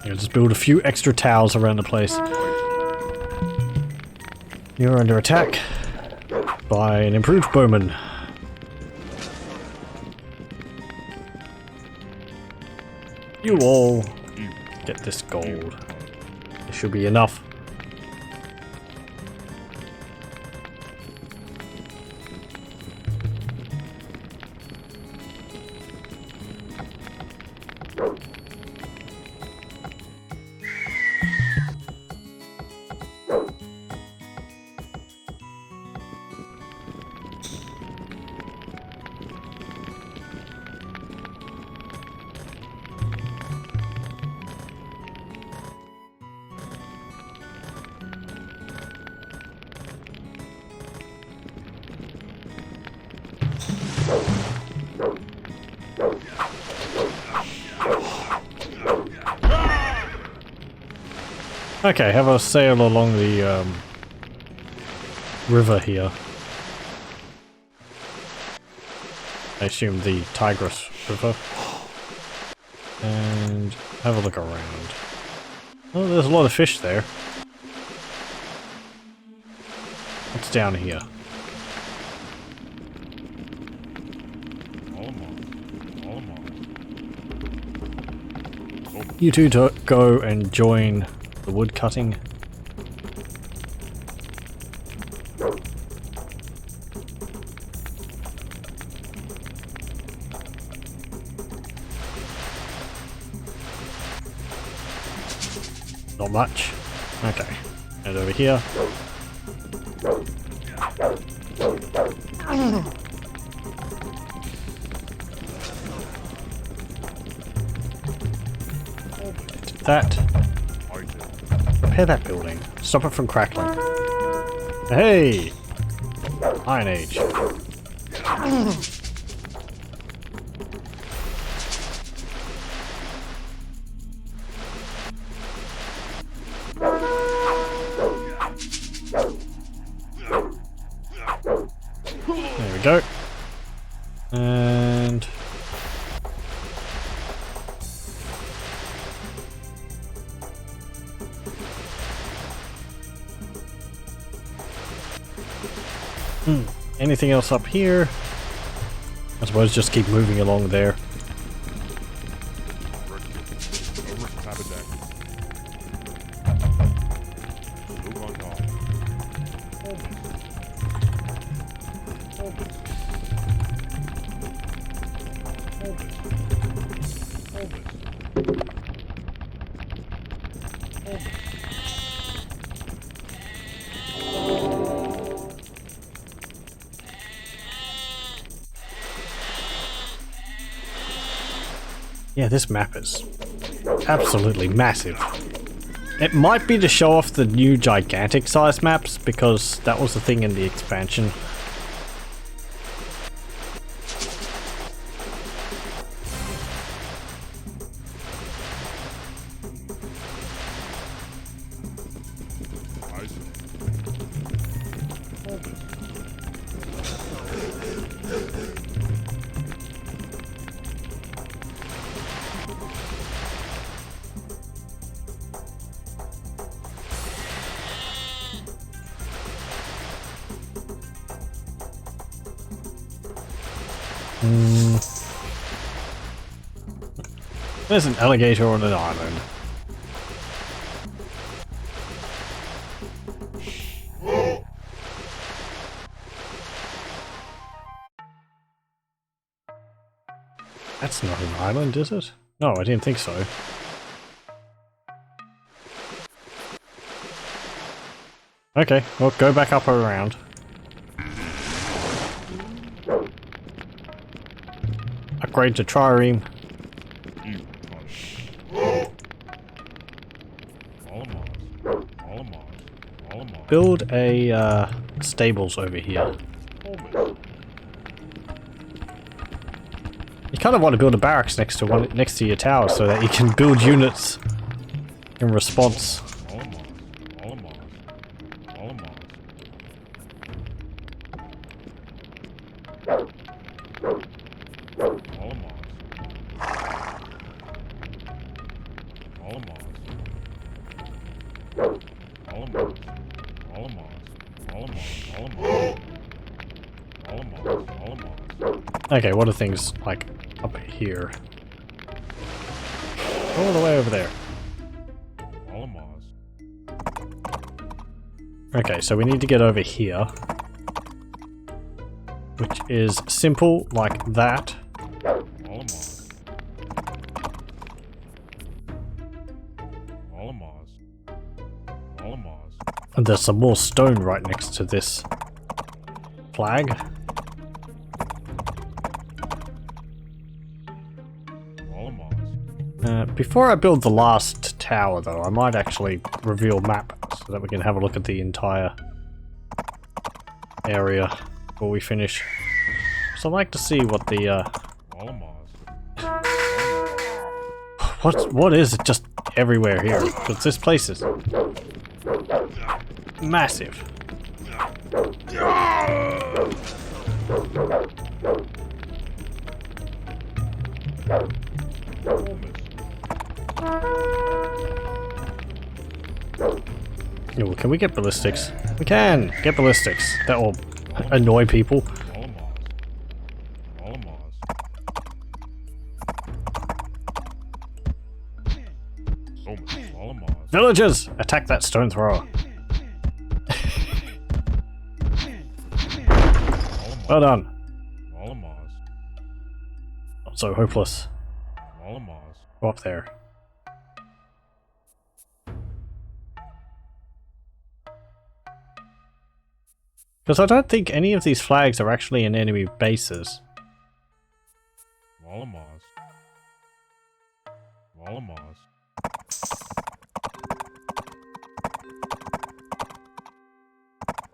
Yeah, just build a few extra towers around the place. You're under attack by an improved bowman. You all get this gold. It should be enough. Okay, have a sail along the river here. I assume the Tigris River. And have a look around. Oh, there's a lot of fish there. What's down here? You two go and join the wood cutting. Not much. Okay. And over here. That. Repair that building. Stop it from crackling. Hey! Iron Age. There we go. And... anything else up here? I suppose just keep moving along there. Yeah, this map is absolutely massive. It might be to show off the new gigantic size maps, because that was the thing in the expansion. There's an alligator on an island. That's not an island, is it? No, I didn't think so. Okay, well, go back up around. Upgrade to trireme. Build a stables over here. You kind of want to build a barracks next to your tower so that you can build units in response. Okay, what are things like up here? All the way over there. Okay, so we need to get over here, which is simple like that. And there's some more stone right next to this flag. Before I build the last tower though, I might actually reveal map so that we can have a look at the entire area before we finish. So I'd like to see what the what is it just everywhere here? Because this place is massive. Ooh, can we get ballistics? We can get ballistics. That will annoy people. Villagers! Attack that stone thrower. Well done. Not so hopeless. Go up there. Because I don't think any of these flags are actually in enemy bases.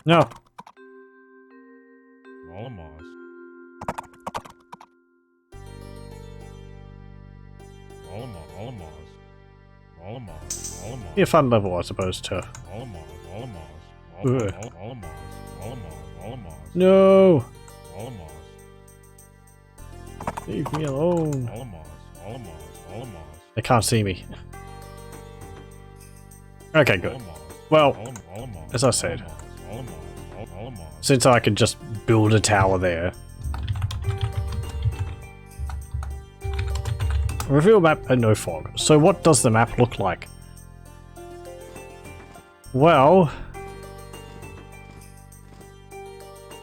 No. Be a fun level, I suppose, too. No! Leave me alone. They can't see me. Okay, good. Well, as I said, since I could just build a tower there. Reveal map and no fog. So what does the map look like?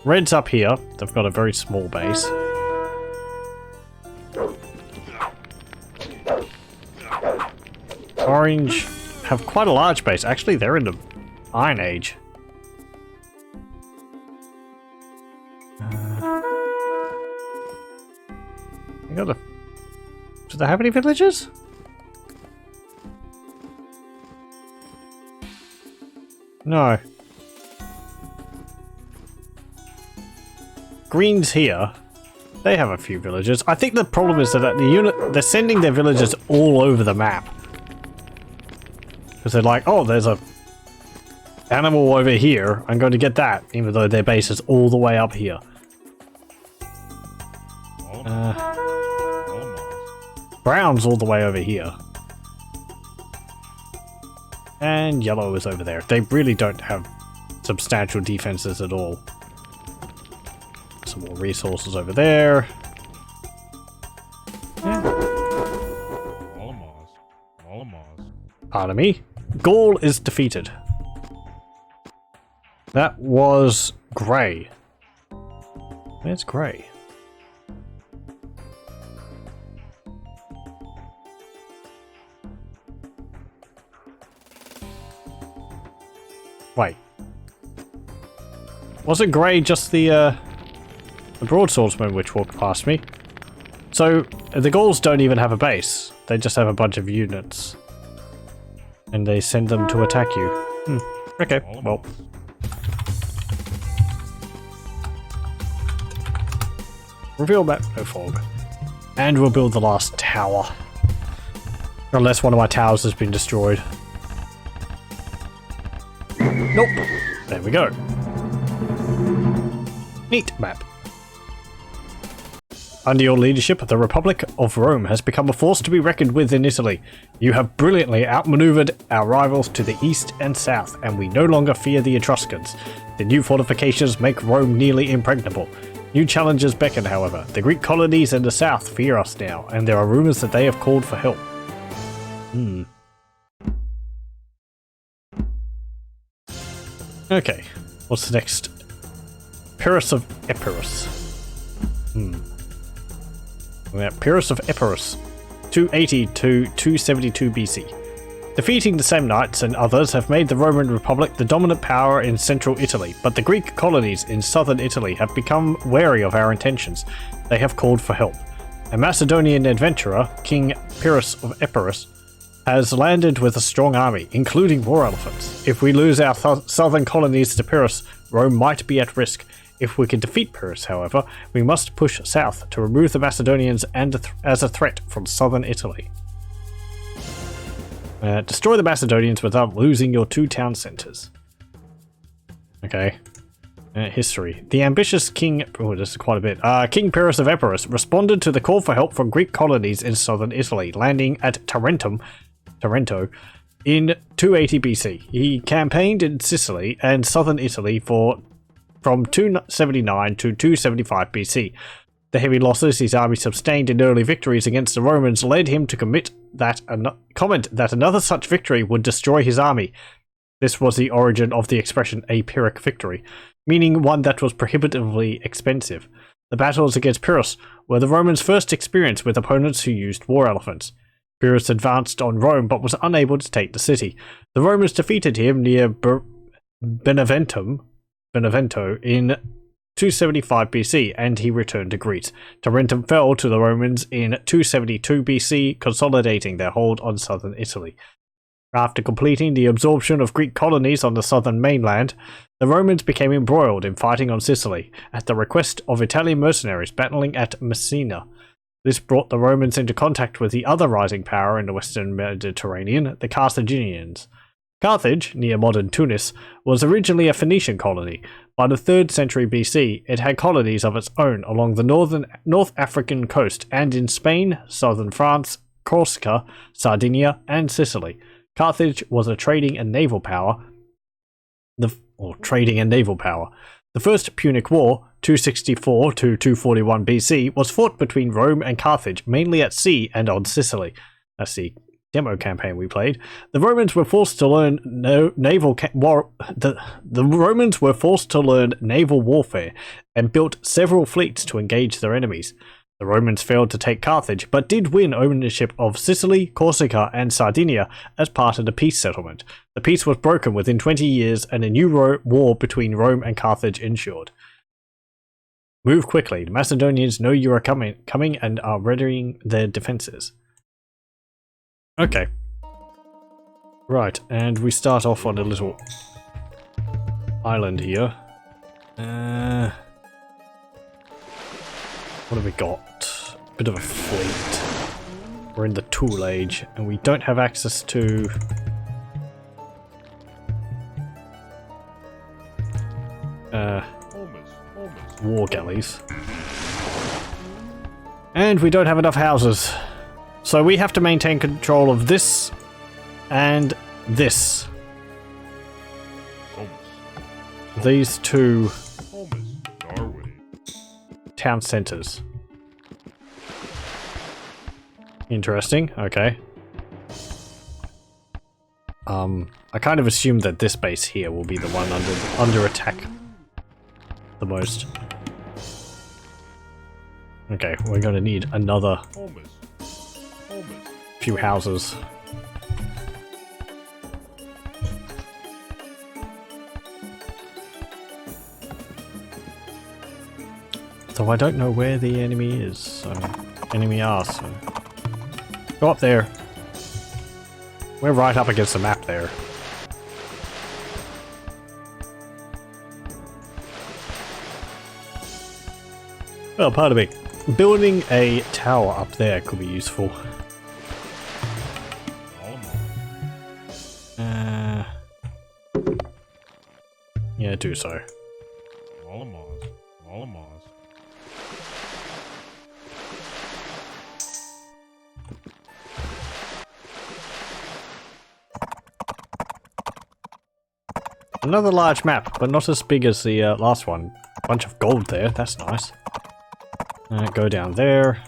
Red's up here. They've got a very small base. Orange have quite a large base. Actually, they're in the Iron Age. Do they have any villagers? No. Green's here. They have a few villagers. I think the problem is that they're sending their villagers all over the map. Because they're like, oh, there's a animal over here. I'm going to get that, even though their base is all the way up here. Brown's all the way over here. And yellow is over there. They really don't have substantial defenses at all. Some more resources over there. Yeah. Pardon me. Gaul is defeated. That was Grey. Where's Grey? Wait. Wasn't Grey just the broadswordsman which walked past me? So, the Gauls don't even have a base. They just have a bunch of units. And they send them to attack you. Okay, well. Reveal map, no fog. And we'll build the last tower. Unless one of my towers has been destroyed. Nope. There we go. Neat map. Under your leadership, the Republic of Rome has become a force to be reckoned with in Italy. You have brilliantly outmaneuvered our rivals to the east and south, and we no longer fear the Etruscans. The new fortifications make Rome nearly impregnable. New challenges beckon, however. The Greek colonies in the south fear us now, and there are rumors that they have called for help. Okay, what's next? Pyrrhus of Epirus. We have Pyrrhus of Epirus, 280 to 272 BC. Defeating the Samnites and others have made the Roman Republic the dominant power in central Italy, but the Greek colonies in southern Italy have become wary of our intentions. They have called for help. A Macedonian adventurer, King Pyrrhus of Epirus, has landed with a strong army, including war elephants. If we lose our southern colonies to Pyrrhus, Rome might be at risk. If we can defeat Pyrrhus, however, we must push south to remove the Macedonians as a threat from southern Italy. Destroy the Macedonians without losing your two town centers. Okay. History. The ambitious king... Oh, this is quite a bit. King Pyrrhus of Epirus responded to the call for help from Greek colonies in southern Italy, landing at Tarentum in 280 BC. He campaigned in Sicily and southern Italy from 279 to 275 BC. The heavy losses his army sustained in early victories against the Romans led him to comment that another such victory would destroy his army. This was the origin of the expression a Pyrrhic victory, meaning one that was prohibitively expensive. The battles against Pyrrhus were the Romans' first experience with opponents who used war elephants. Pyrrhus advanced on Rome but was unable to take the city. The Romans defeated him near Benevento in 275 BC, and he returned to Greece. Tarentum fell to the Romans in 272 BC, consolidating their hold on southern Italy. After completing the absorption of Greek colonies on the southern mainland, the Romans became embroiled in fighting on Sicily, at the request of Italian mercenaries battling at Messina. This brought the Romans into contact with the other rising power in the western Mediterranean, the Carthaginians. Carthage, near modern Tunis, was originally a Phoenician colony. By the 3rd century BC, it had colonies of its own along the North African coast and in Spain, southern France, Corsica, Sardinia, and Sicily. Carthage was a trading and naval power. The First Punic War, 264 to 241 BC, was fought between Rome and Carthage, mainly at sea and on Sicily. That's the demo campaign we played, the Romans were forced to learn naval warfare and built several fleets to engage their enemies. The Romans failed to take Carthage, but did win ownership of Sicily, Corsica, and Sardinia as part of the peace settlement. The peace was broken within 20 years, and a new war between Rome and Carthage ensued. Move quickly. The Macedonians know you are coming and are readying their defenses. Okay. Right, and we start off on a little island here. What have we got? Bit of a fleet. We're in the tool age, and we don't have access to... war galleys. And we don't have enough houses. So we have to maintain control of this and this. These two town centers. Interesting, okay. I kind of assumed that this base here will be the one under attack the most. Okay, we're gonna need another few houses. So I don't know where the enemy is, so enemy are, so go up there. We're right up against the map there. Oh, pardon me. Building a tower up there could be useful. Yeah, do so. Another large map, but not as big as the last one. Bunch of gold there, that's nice. Go down there.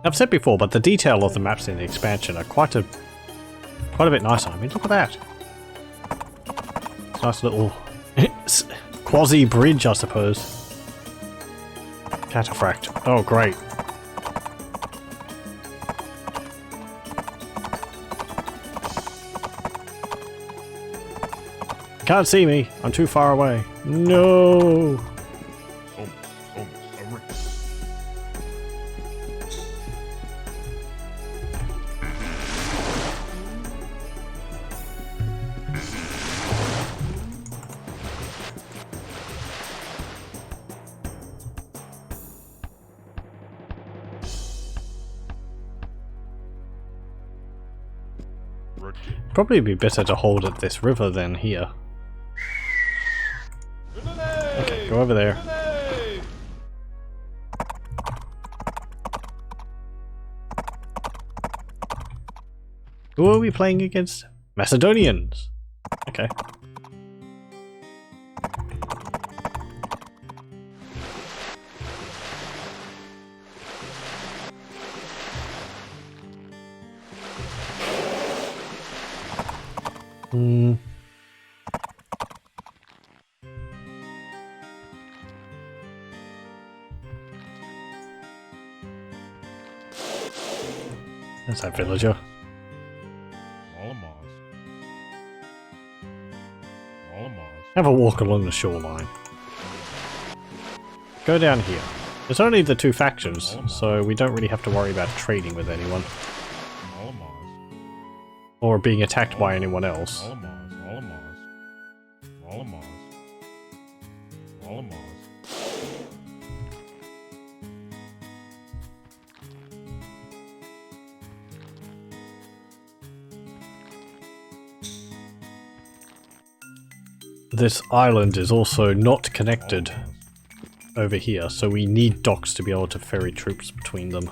I've said before, but the detail of the maps in the expansion are quite a bit nicer. I mean, look at that. Nice little quasi bridge, I suppose. Cataphract. Oh, great. Can't see me. I'm too far away. No. Probably be better to hold at this river than here. Okay, go over there. Who are we playing against? Macedonians! Okay. There's that villager. Have a walk along the shoreline. Go down here. It's only the two factions, so we don't really have to worry about trading with anyone. Or being attacked by anyone else. This island is also not connected over here, so we need docks to be able to ferry troops between them.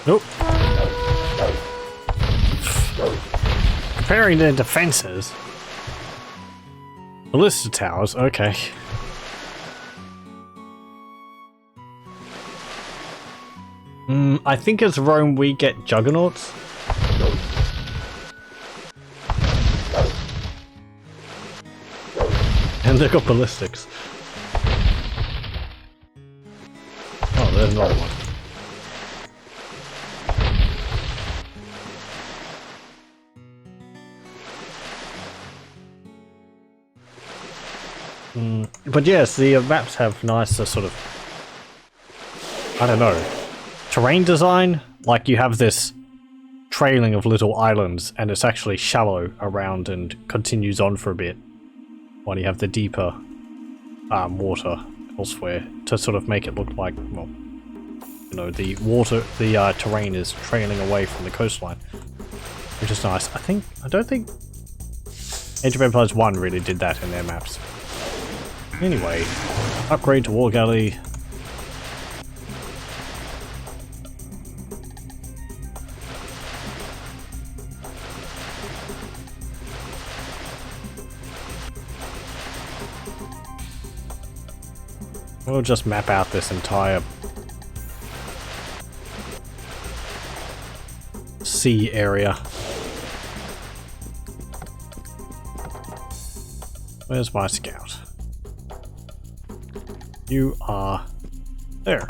Nope. Comparing their defenses. Ballista towers, okay. I think as Rome we get juggernauts. And they've got ballistics. Oh, there's another one. But yes, the maps have nicer sort of, I don't know, terrain design. Like you have this trailing of little islands and it's actually shallow around and continues on for a bit, while you have the deeper water elsewhere to sort of make it look like, well, you know, the terrain is trailing away from the coastline, which is nice. I don't think Age of Empires 1 really did that in their maps. Anyway, upgrade to War Galley. We'll just map out this entire sea area. Where's my scout? You are there.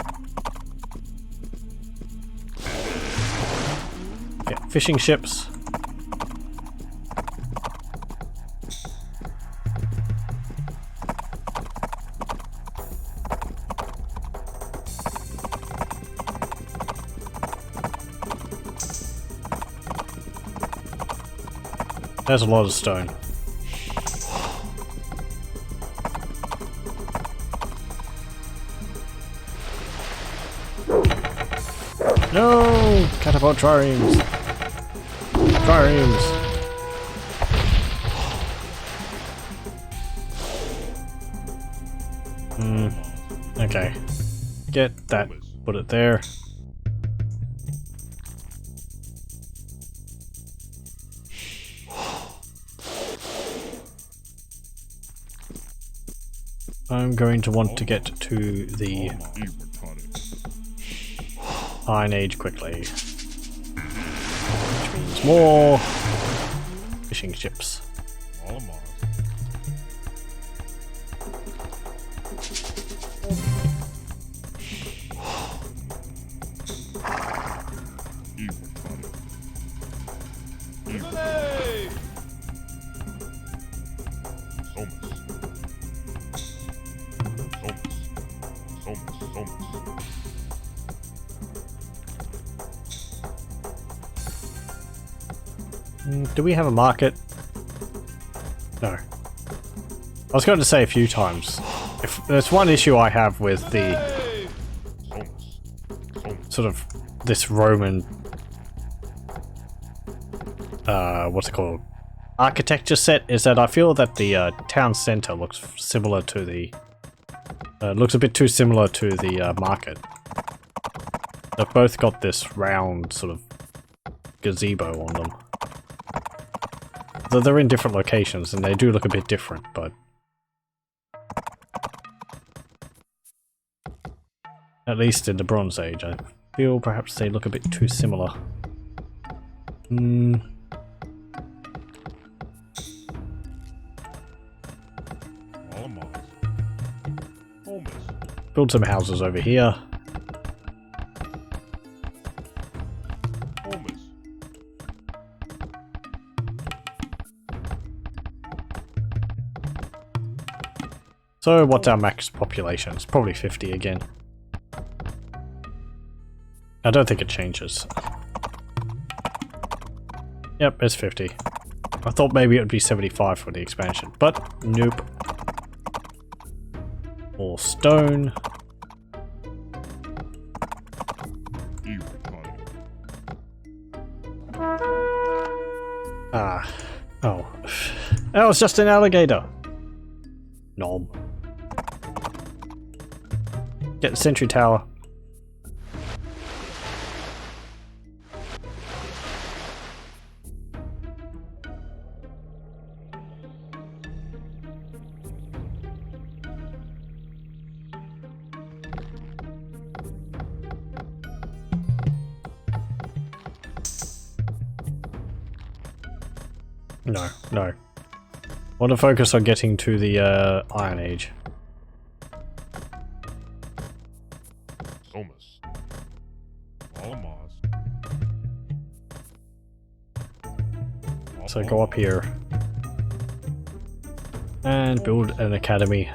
Okay, fishing ships. There's a lot of stone. No! Catapult triremes! Triremes! Okay. Get that. Put it there. I'm going to want to get to the Iron Age quickly, which means more fishing ships. Do we have a market? No. I was going to say a few times. If there's one issue I have with the sort of this Roman what's it called? Architecture set, is that I feel that the town center looks similar to the looks a bit too similar to the market. They've both got this round sort of gazebo on them. Though they're in different locations and they do look a bit different, but at least in the Bronze Age, I feel perhaps they look a bit too similar. Build some houses over here. So what's our max population? It's probably 50 again. I don't think it changes. Yep, it's 50. I thought maybe it would be 75 for the expansion, but nope. All stone. Oh. That was just an alligator. Nom. Get the sentry tower. No, no. Want to focus on getting to the Iron Age. Somas. Wallamos. So go up here. And build an academy.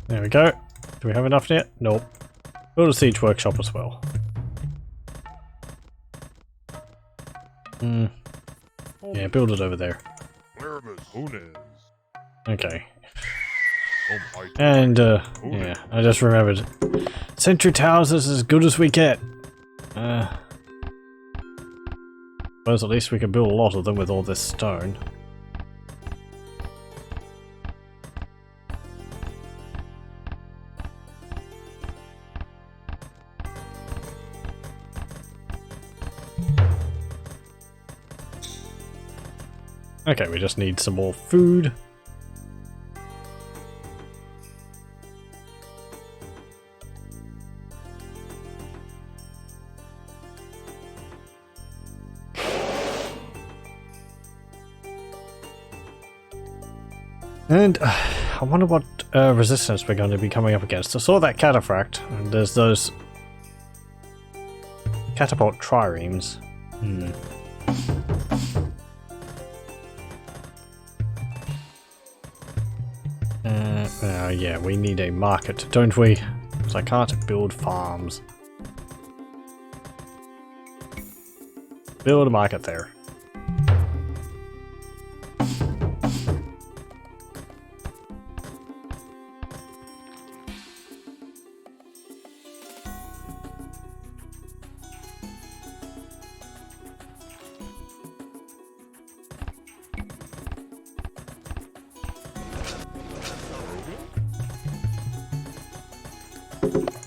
There we go. Do we have enough yet? Nope. Build a siege workshop as well. Yeah, build it over there. Okay. And, yeah, I just remembered. Sentry towers is as good as we get. Suppose at least we can build a lot of them with all this stone. Okay, we just need some more food. And I wonder what resistance we're going to be coming up against. I saw that cataphract, and there's those catapult triremes. Yeah, we need a market, don't we? Because I can't build farms. Build a market there.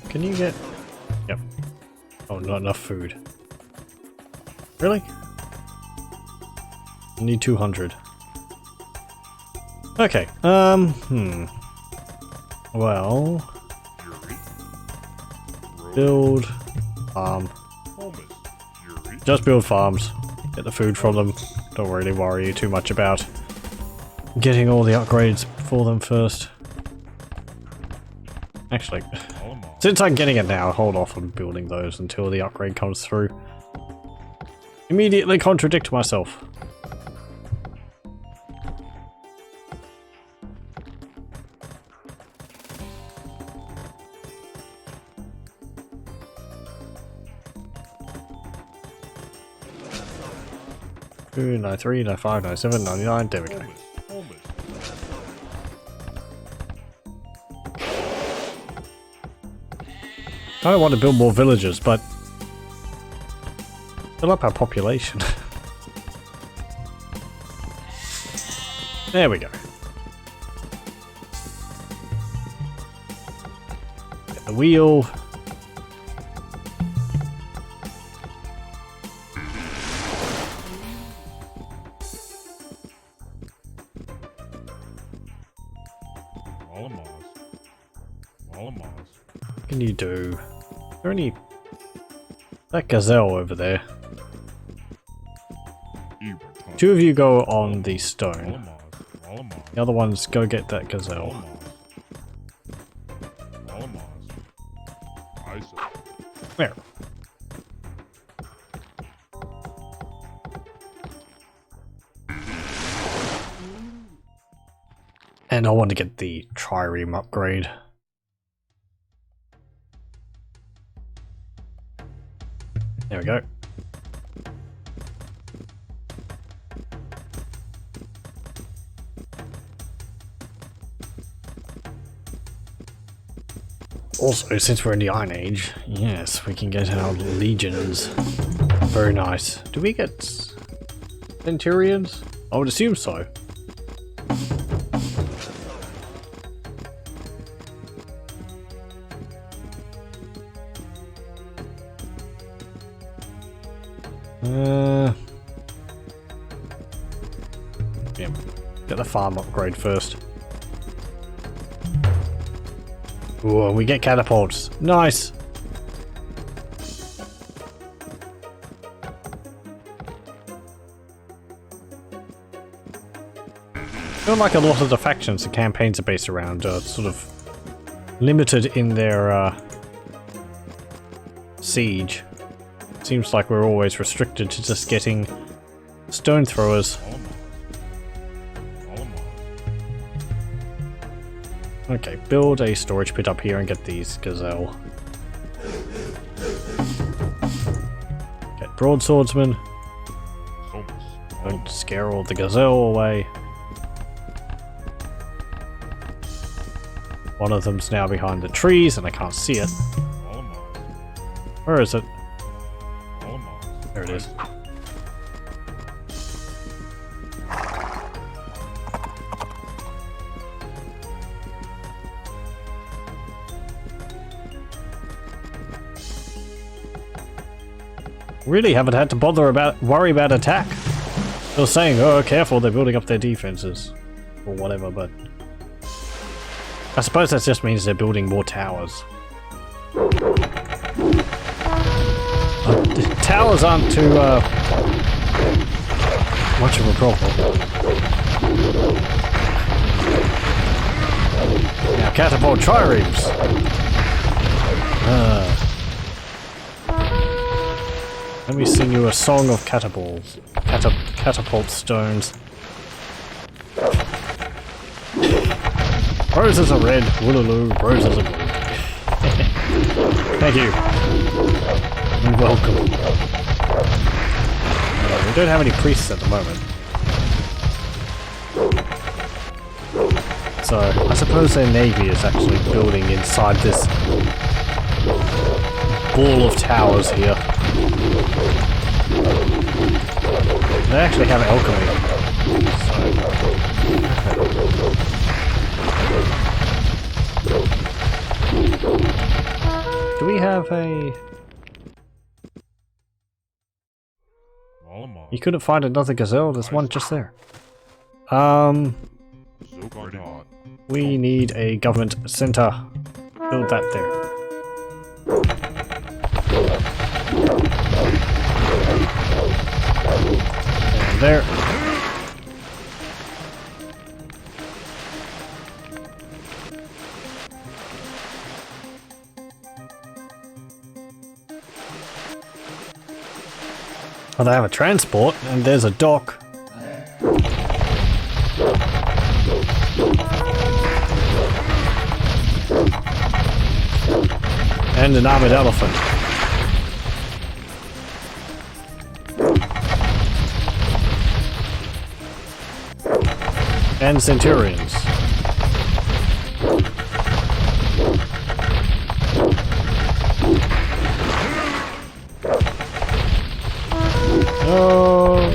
Can you get... Yep. Oh, not enough food. Really? I need 200. Okay, well... Build... farm. Just build farms. Get the food from them. Don't really worry too much about getting all the upgrades for them first. Actually... Since I'm getting it now, I'll hold off on building those until the upgrade comes through. Immediately contradict myself. Ooh, 93, 95, 97, 99, there we go. I want to build more villages, but fill up our population. There we go. Get the wheel. What can you do? Is there any... That gazelle over there. Two of you go on the stone. The other ones go get that gazelle. There. And I want to get the trireme upgrade. There we go. Also, since we're in the Iron Age, yes, we can get our legions. Very nice. Do we get Centurions? I would assume so. Yeah, get the farm upgrade first. Ooh, we get catapults. Nice! I feel like a lot of the factions the campaigns are based around are sort of limited in their siege. Seems like we're always restricted to just getting stone throwers. Okay, build a storage pit up here and get these gazelle. Get broadswordsmen. Don't scare all the gazelle away. One of them's now behind the trees and I can't see it. Where is it? There it is. Really haven't had to worry about attack. They're saying, oh careful, they're building up their defenses. Or whatever, but I suppose that just means they're building more towers. Towers aren't too much of a problem. Now catapult triremes. Let me sing you a song of catapults. Catapult stones. Roses are red, woolaloo, roses are blue. Thank you. And welcome. We don't have any priests at the moment. So, I suppose their navy is actually building inside this ball of towers here. They actually have alchemy. Do we have a... You couldn't find another gazelle, there's one just there. We need a government center. Build that there. And there. Oh, they have a transport, and there's a dock. And an armored elephant. And centurions. Oh!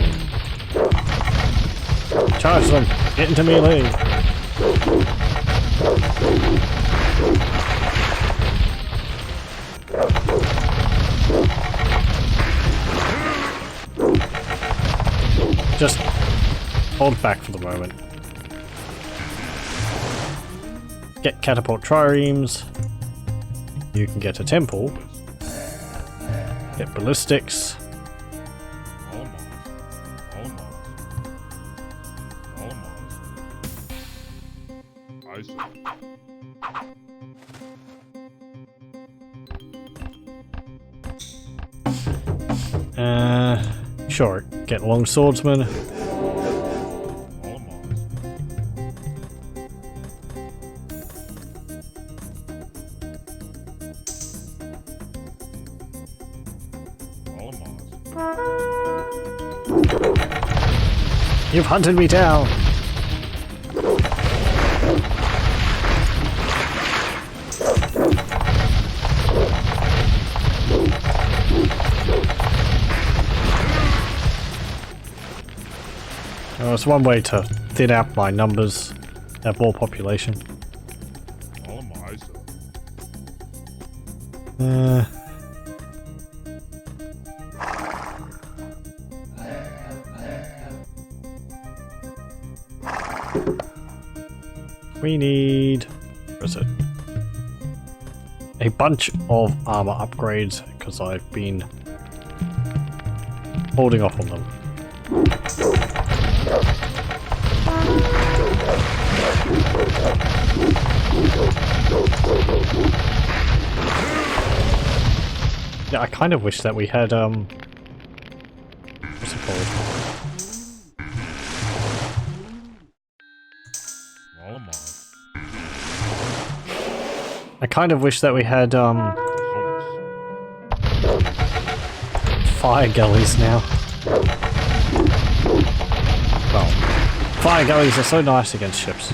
Charge them! Get into melee! Just hold back for the moment. Get catapult triremes. You can get a temple. Get ballistics. Sure, get long swordsman. You've hunted me down. Well, it's one way to thin out my numbers, have more population. All of my eyes. We need... Where is it? A bunch of armor upgrades, because I've been holding off on them. Yeah, I kind of wish that we had, what's it called? All of my I kind of wish that we had, fire gullies now. Well, fire gullies are so nice against ships.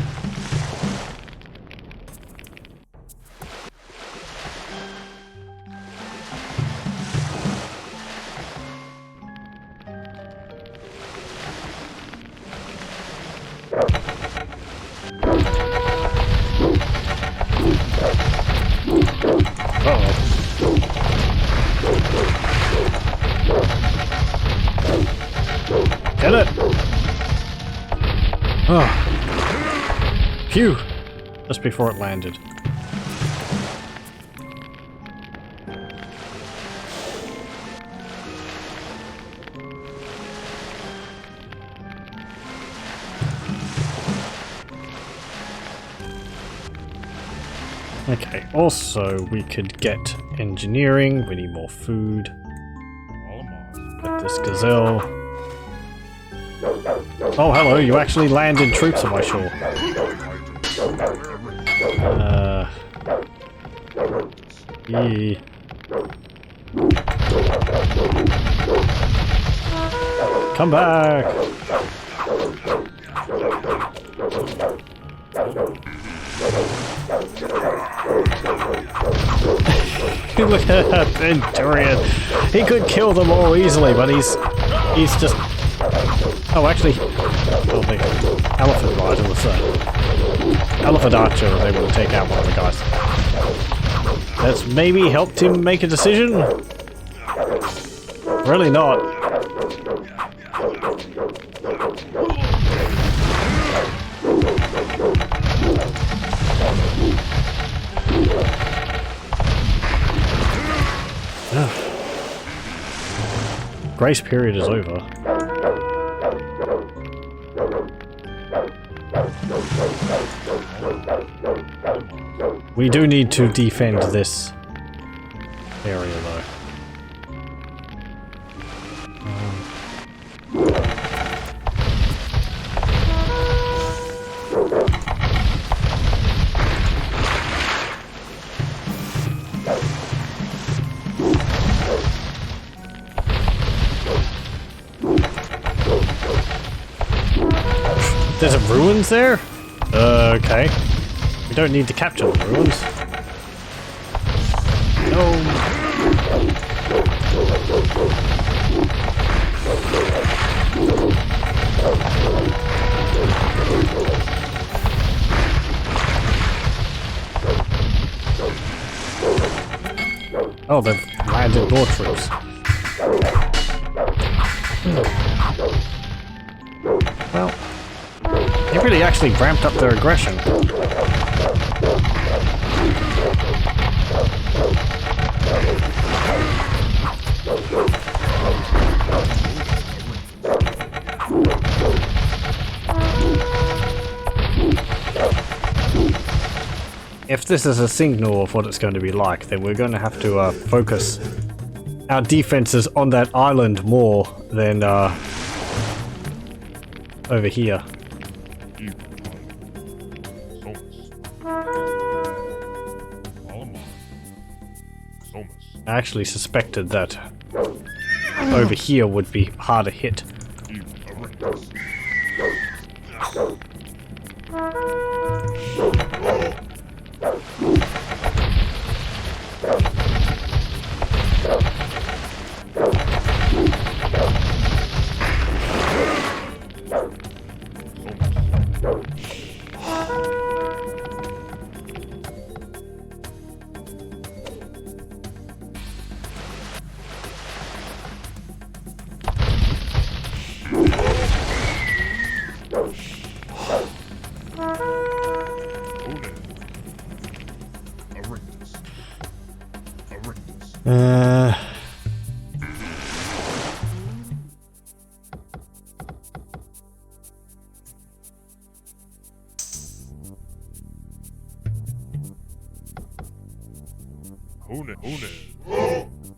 Get it! Oh. Phew! Just before it landed. Okay, also we could get engineering, we need more food. all of my Get this gazelle. Oh, hello, you actually landed troops on my shore. Yeah. Come back! Look at that Centurion. He could kill them all easily, but he's just... Oh, actually... Oh, the elephant rider was elephant archer was able to take out one of the guys. That's maybe helped him make a decision? Really not. Grace period is over. We do need to defend this area though. There's a ruins there? Okay. We don't need to capture the ruins. No. Oh, they've landed more troops. Well, they really actually ramped up their aggression. If this is a signal of what it's going to be like, then we're going to have to focus our defenses on that island more than over here. I actually suspected that over here would be harder hit.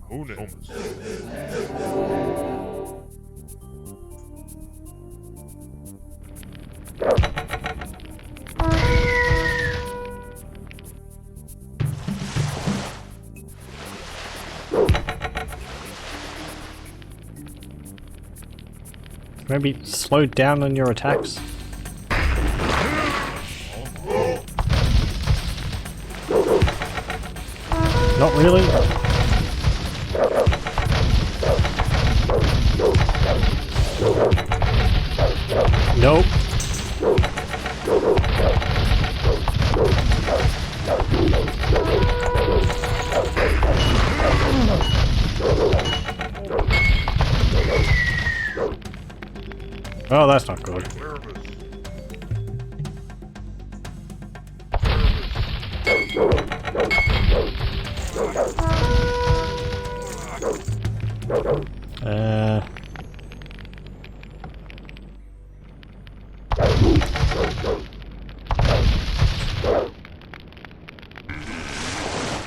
Who knows? Maybe slow down on your attacks. Not really. Nope. Oh, that's not good.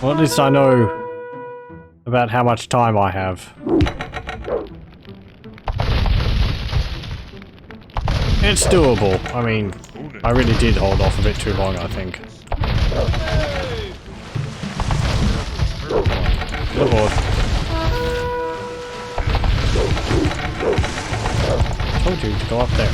Well, at least I know about how much time I have. It's doable. I mean, I really did hold off a bit too long, I think. Good lord. Told you to go up there.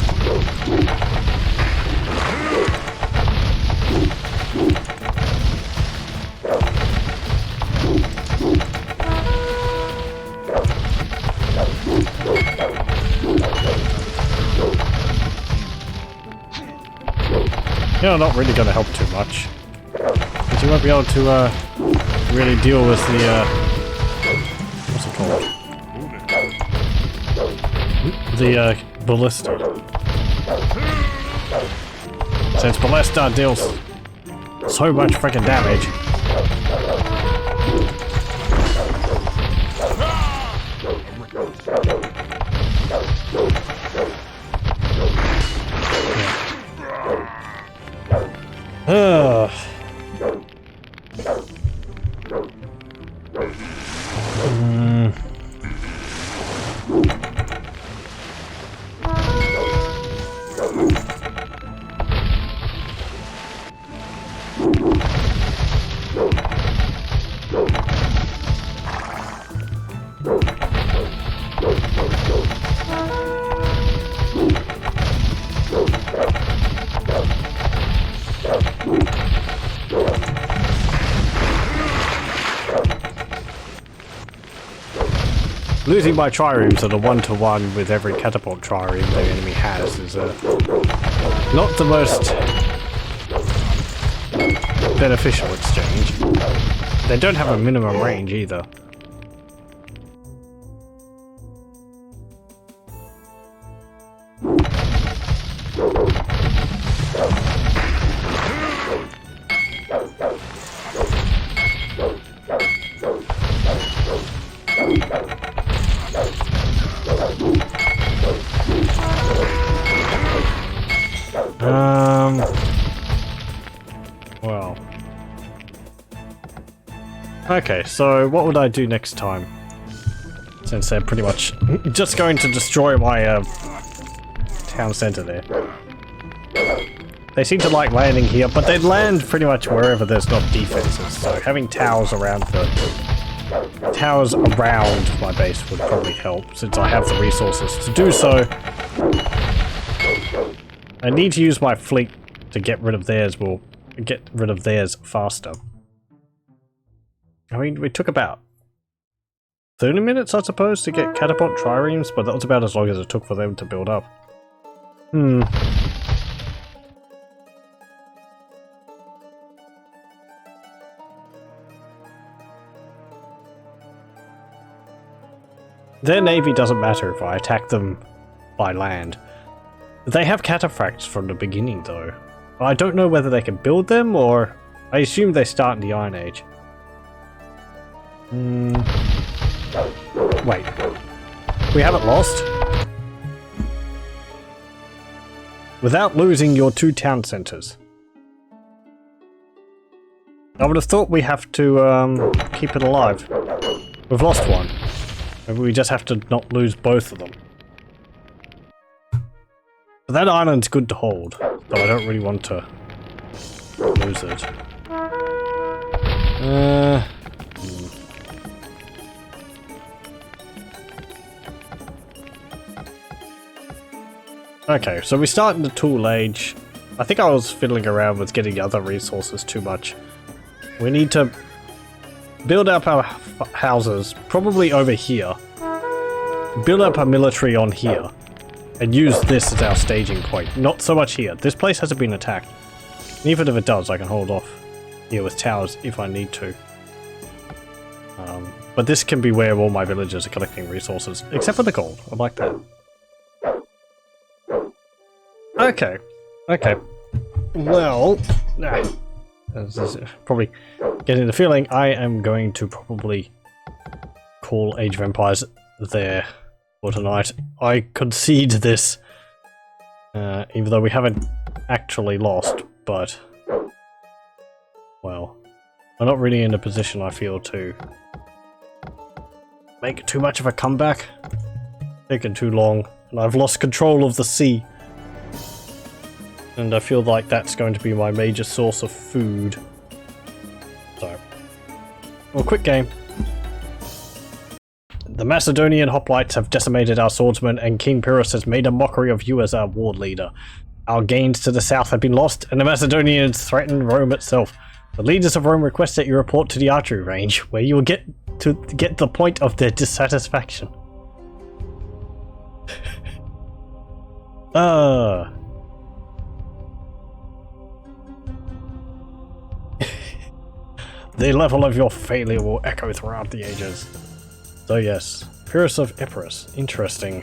You're not really going to help too much. But you won't be able to really deal with the what's it called? The ballista. Since ballista deals so much freaking damage. Losing my triremes at a 1-to-1 with every catapult trireme the enemy has is not the most beneficial exchange. They don't have a minimum range either. Well. Okay, so what would I do next time? Since they're pretty much just going to destroy my town center there. They seem to like landing here, but they land pretty much wherever there's not defenses, so having towers around my base would probably help, since I have the resources to do so. I need to use my fleet to get rid of theirs, faster. I mean, we took about 30 minutes, I suppose, to get catapult triremes, but that was about as long as it took for them to build up. Their navy doesn't matter if I attack them by land. They have cataphracts from the beginning, though. I don't know whether they can build them, or I assume they start in the Iron Age. Wait. We haven't lost? Without losing your 2 town centers. I would have thought we have to keep it alive. We've lost one. Maybe we just have to not lose both of them. But that island's good to hold, though I don't really want to lose it. Okay, so we start in the tool age. I think I was fiddling around with getting other resources too much. We need to build up our houses, probably over here. Build up our military on here. And use this as our staging point. Not so much here. This place hasn't been attacked. And even if it does, I can hold off here with towers if I need to. But this can be where all my villagers are collecting resources. Except for the gold. I like that. Okay. Okay. Well... This is probably getting the feeling I am going to probably call Age of Empires there for tonight. I concede this, even though we haven't actually lost, but, well, we're not really in a position, I feel, to make too much of a comeback. Taken too long, and I've lost control of the sea. And I feel like that's going to be my major source of food. So, well, quick game. The Macedonian hoplites have decimated our swordsmen, and King Pyrrhus has made a mockery of you as our ward leader. Our gains to the south have been lost, and the Macedonians threaten Rome itself. The leaders of Rome request that you report to the archery range, where you will get the point of their dissatisfaction. The level of your failure will echo throughout the ages. So yes, Pyrrhus of Epirus. Interesting.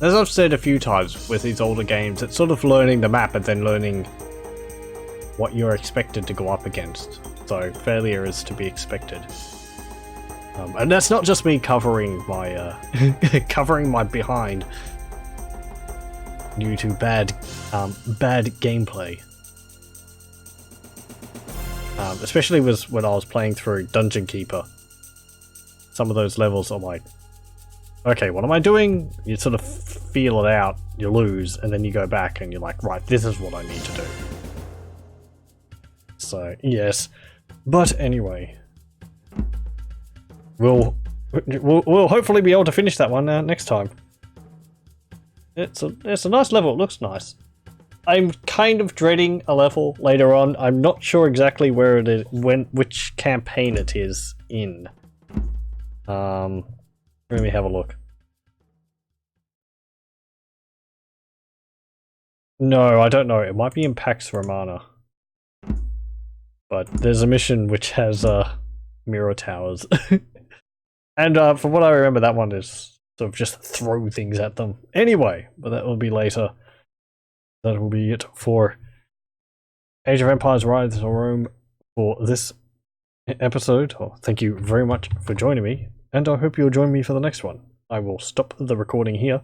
As I've said a few times with these older games, it's sort of learning the map and then learning what you're expected to go up against. So failure is to be expected. And that's not just me covering my covering my behind due to bad gameplay. Especially when I was playing through Dungeon Keeper. Some of those levels are like, okay, what am I doing? You sort of feel it out, you lose, and then you go back and you're like, right, this is what I need to do. So, yes. But anyway. We'll hopefully be able to finish that one next time. It's a nice level, it looks nice. I'm kind of dreading a level later on. I'm not sure exactly where it is, which campaign it is in. Let me have a look. No, I don't know. It might be in Pax Romana. But there's a mission which has mirror towers. And from what I remember, that one is sort of just throw things at them. Anyway, but that will be later. That will be it for Age of Empires Rise of Rome for this episode. Oh, thank you very much for joining me, and I hope you'll join me for the next one. I will stop the recording here.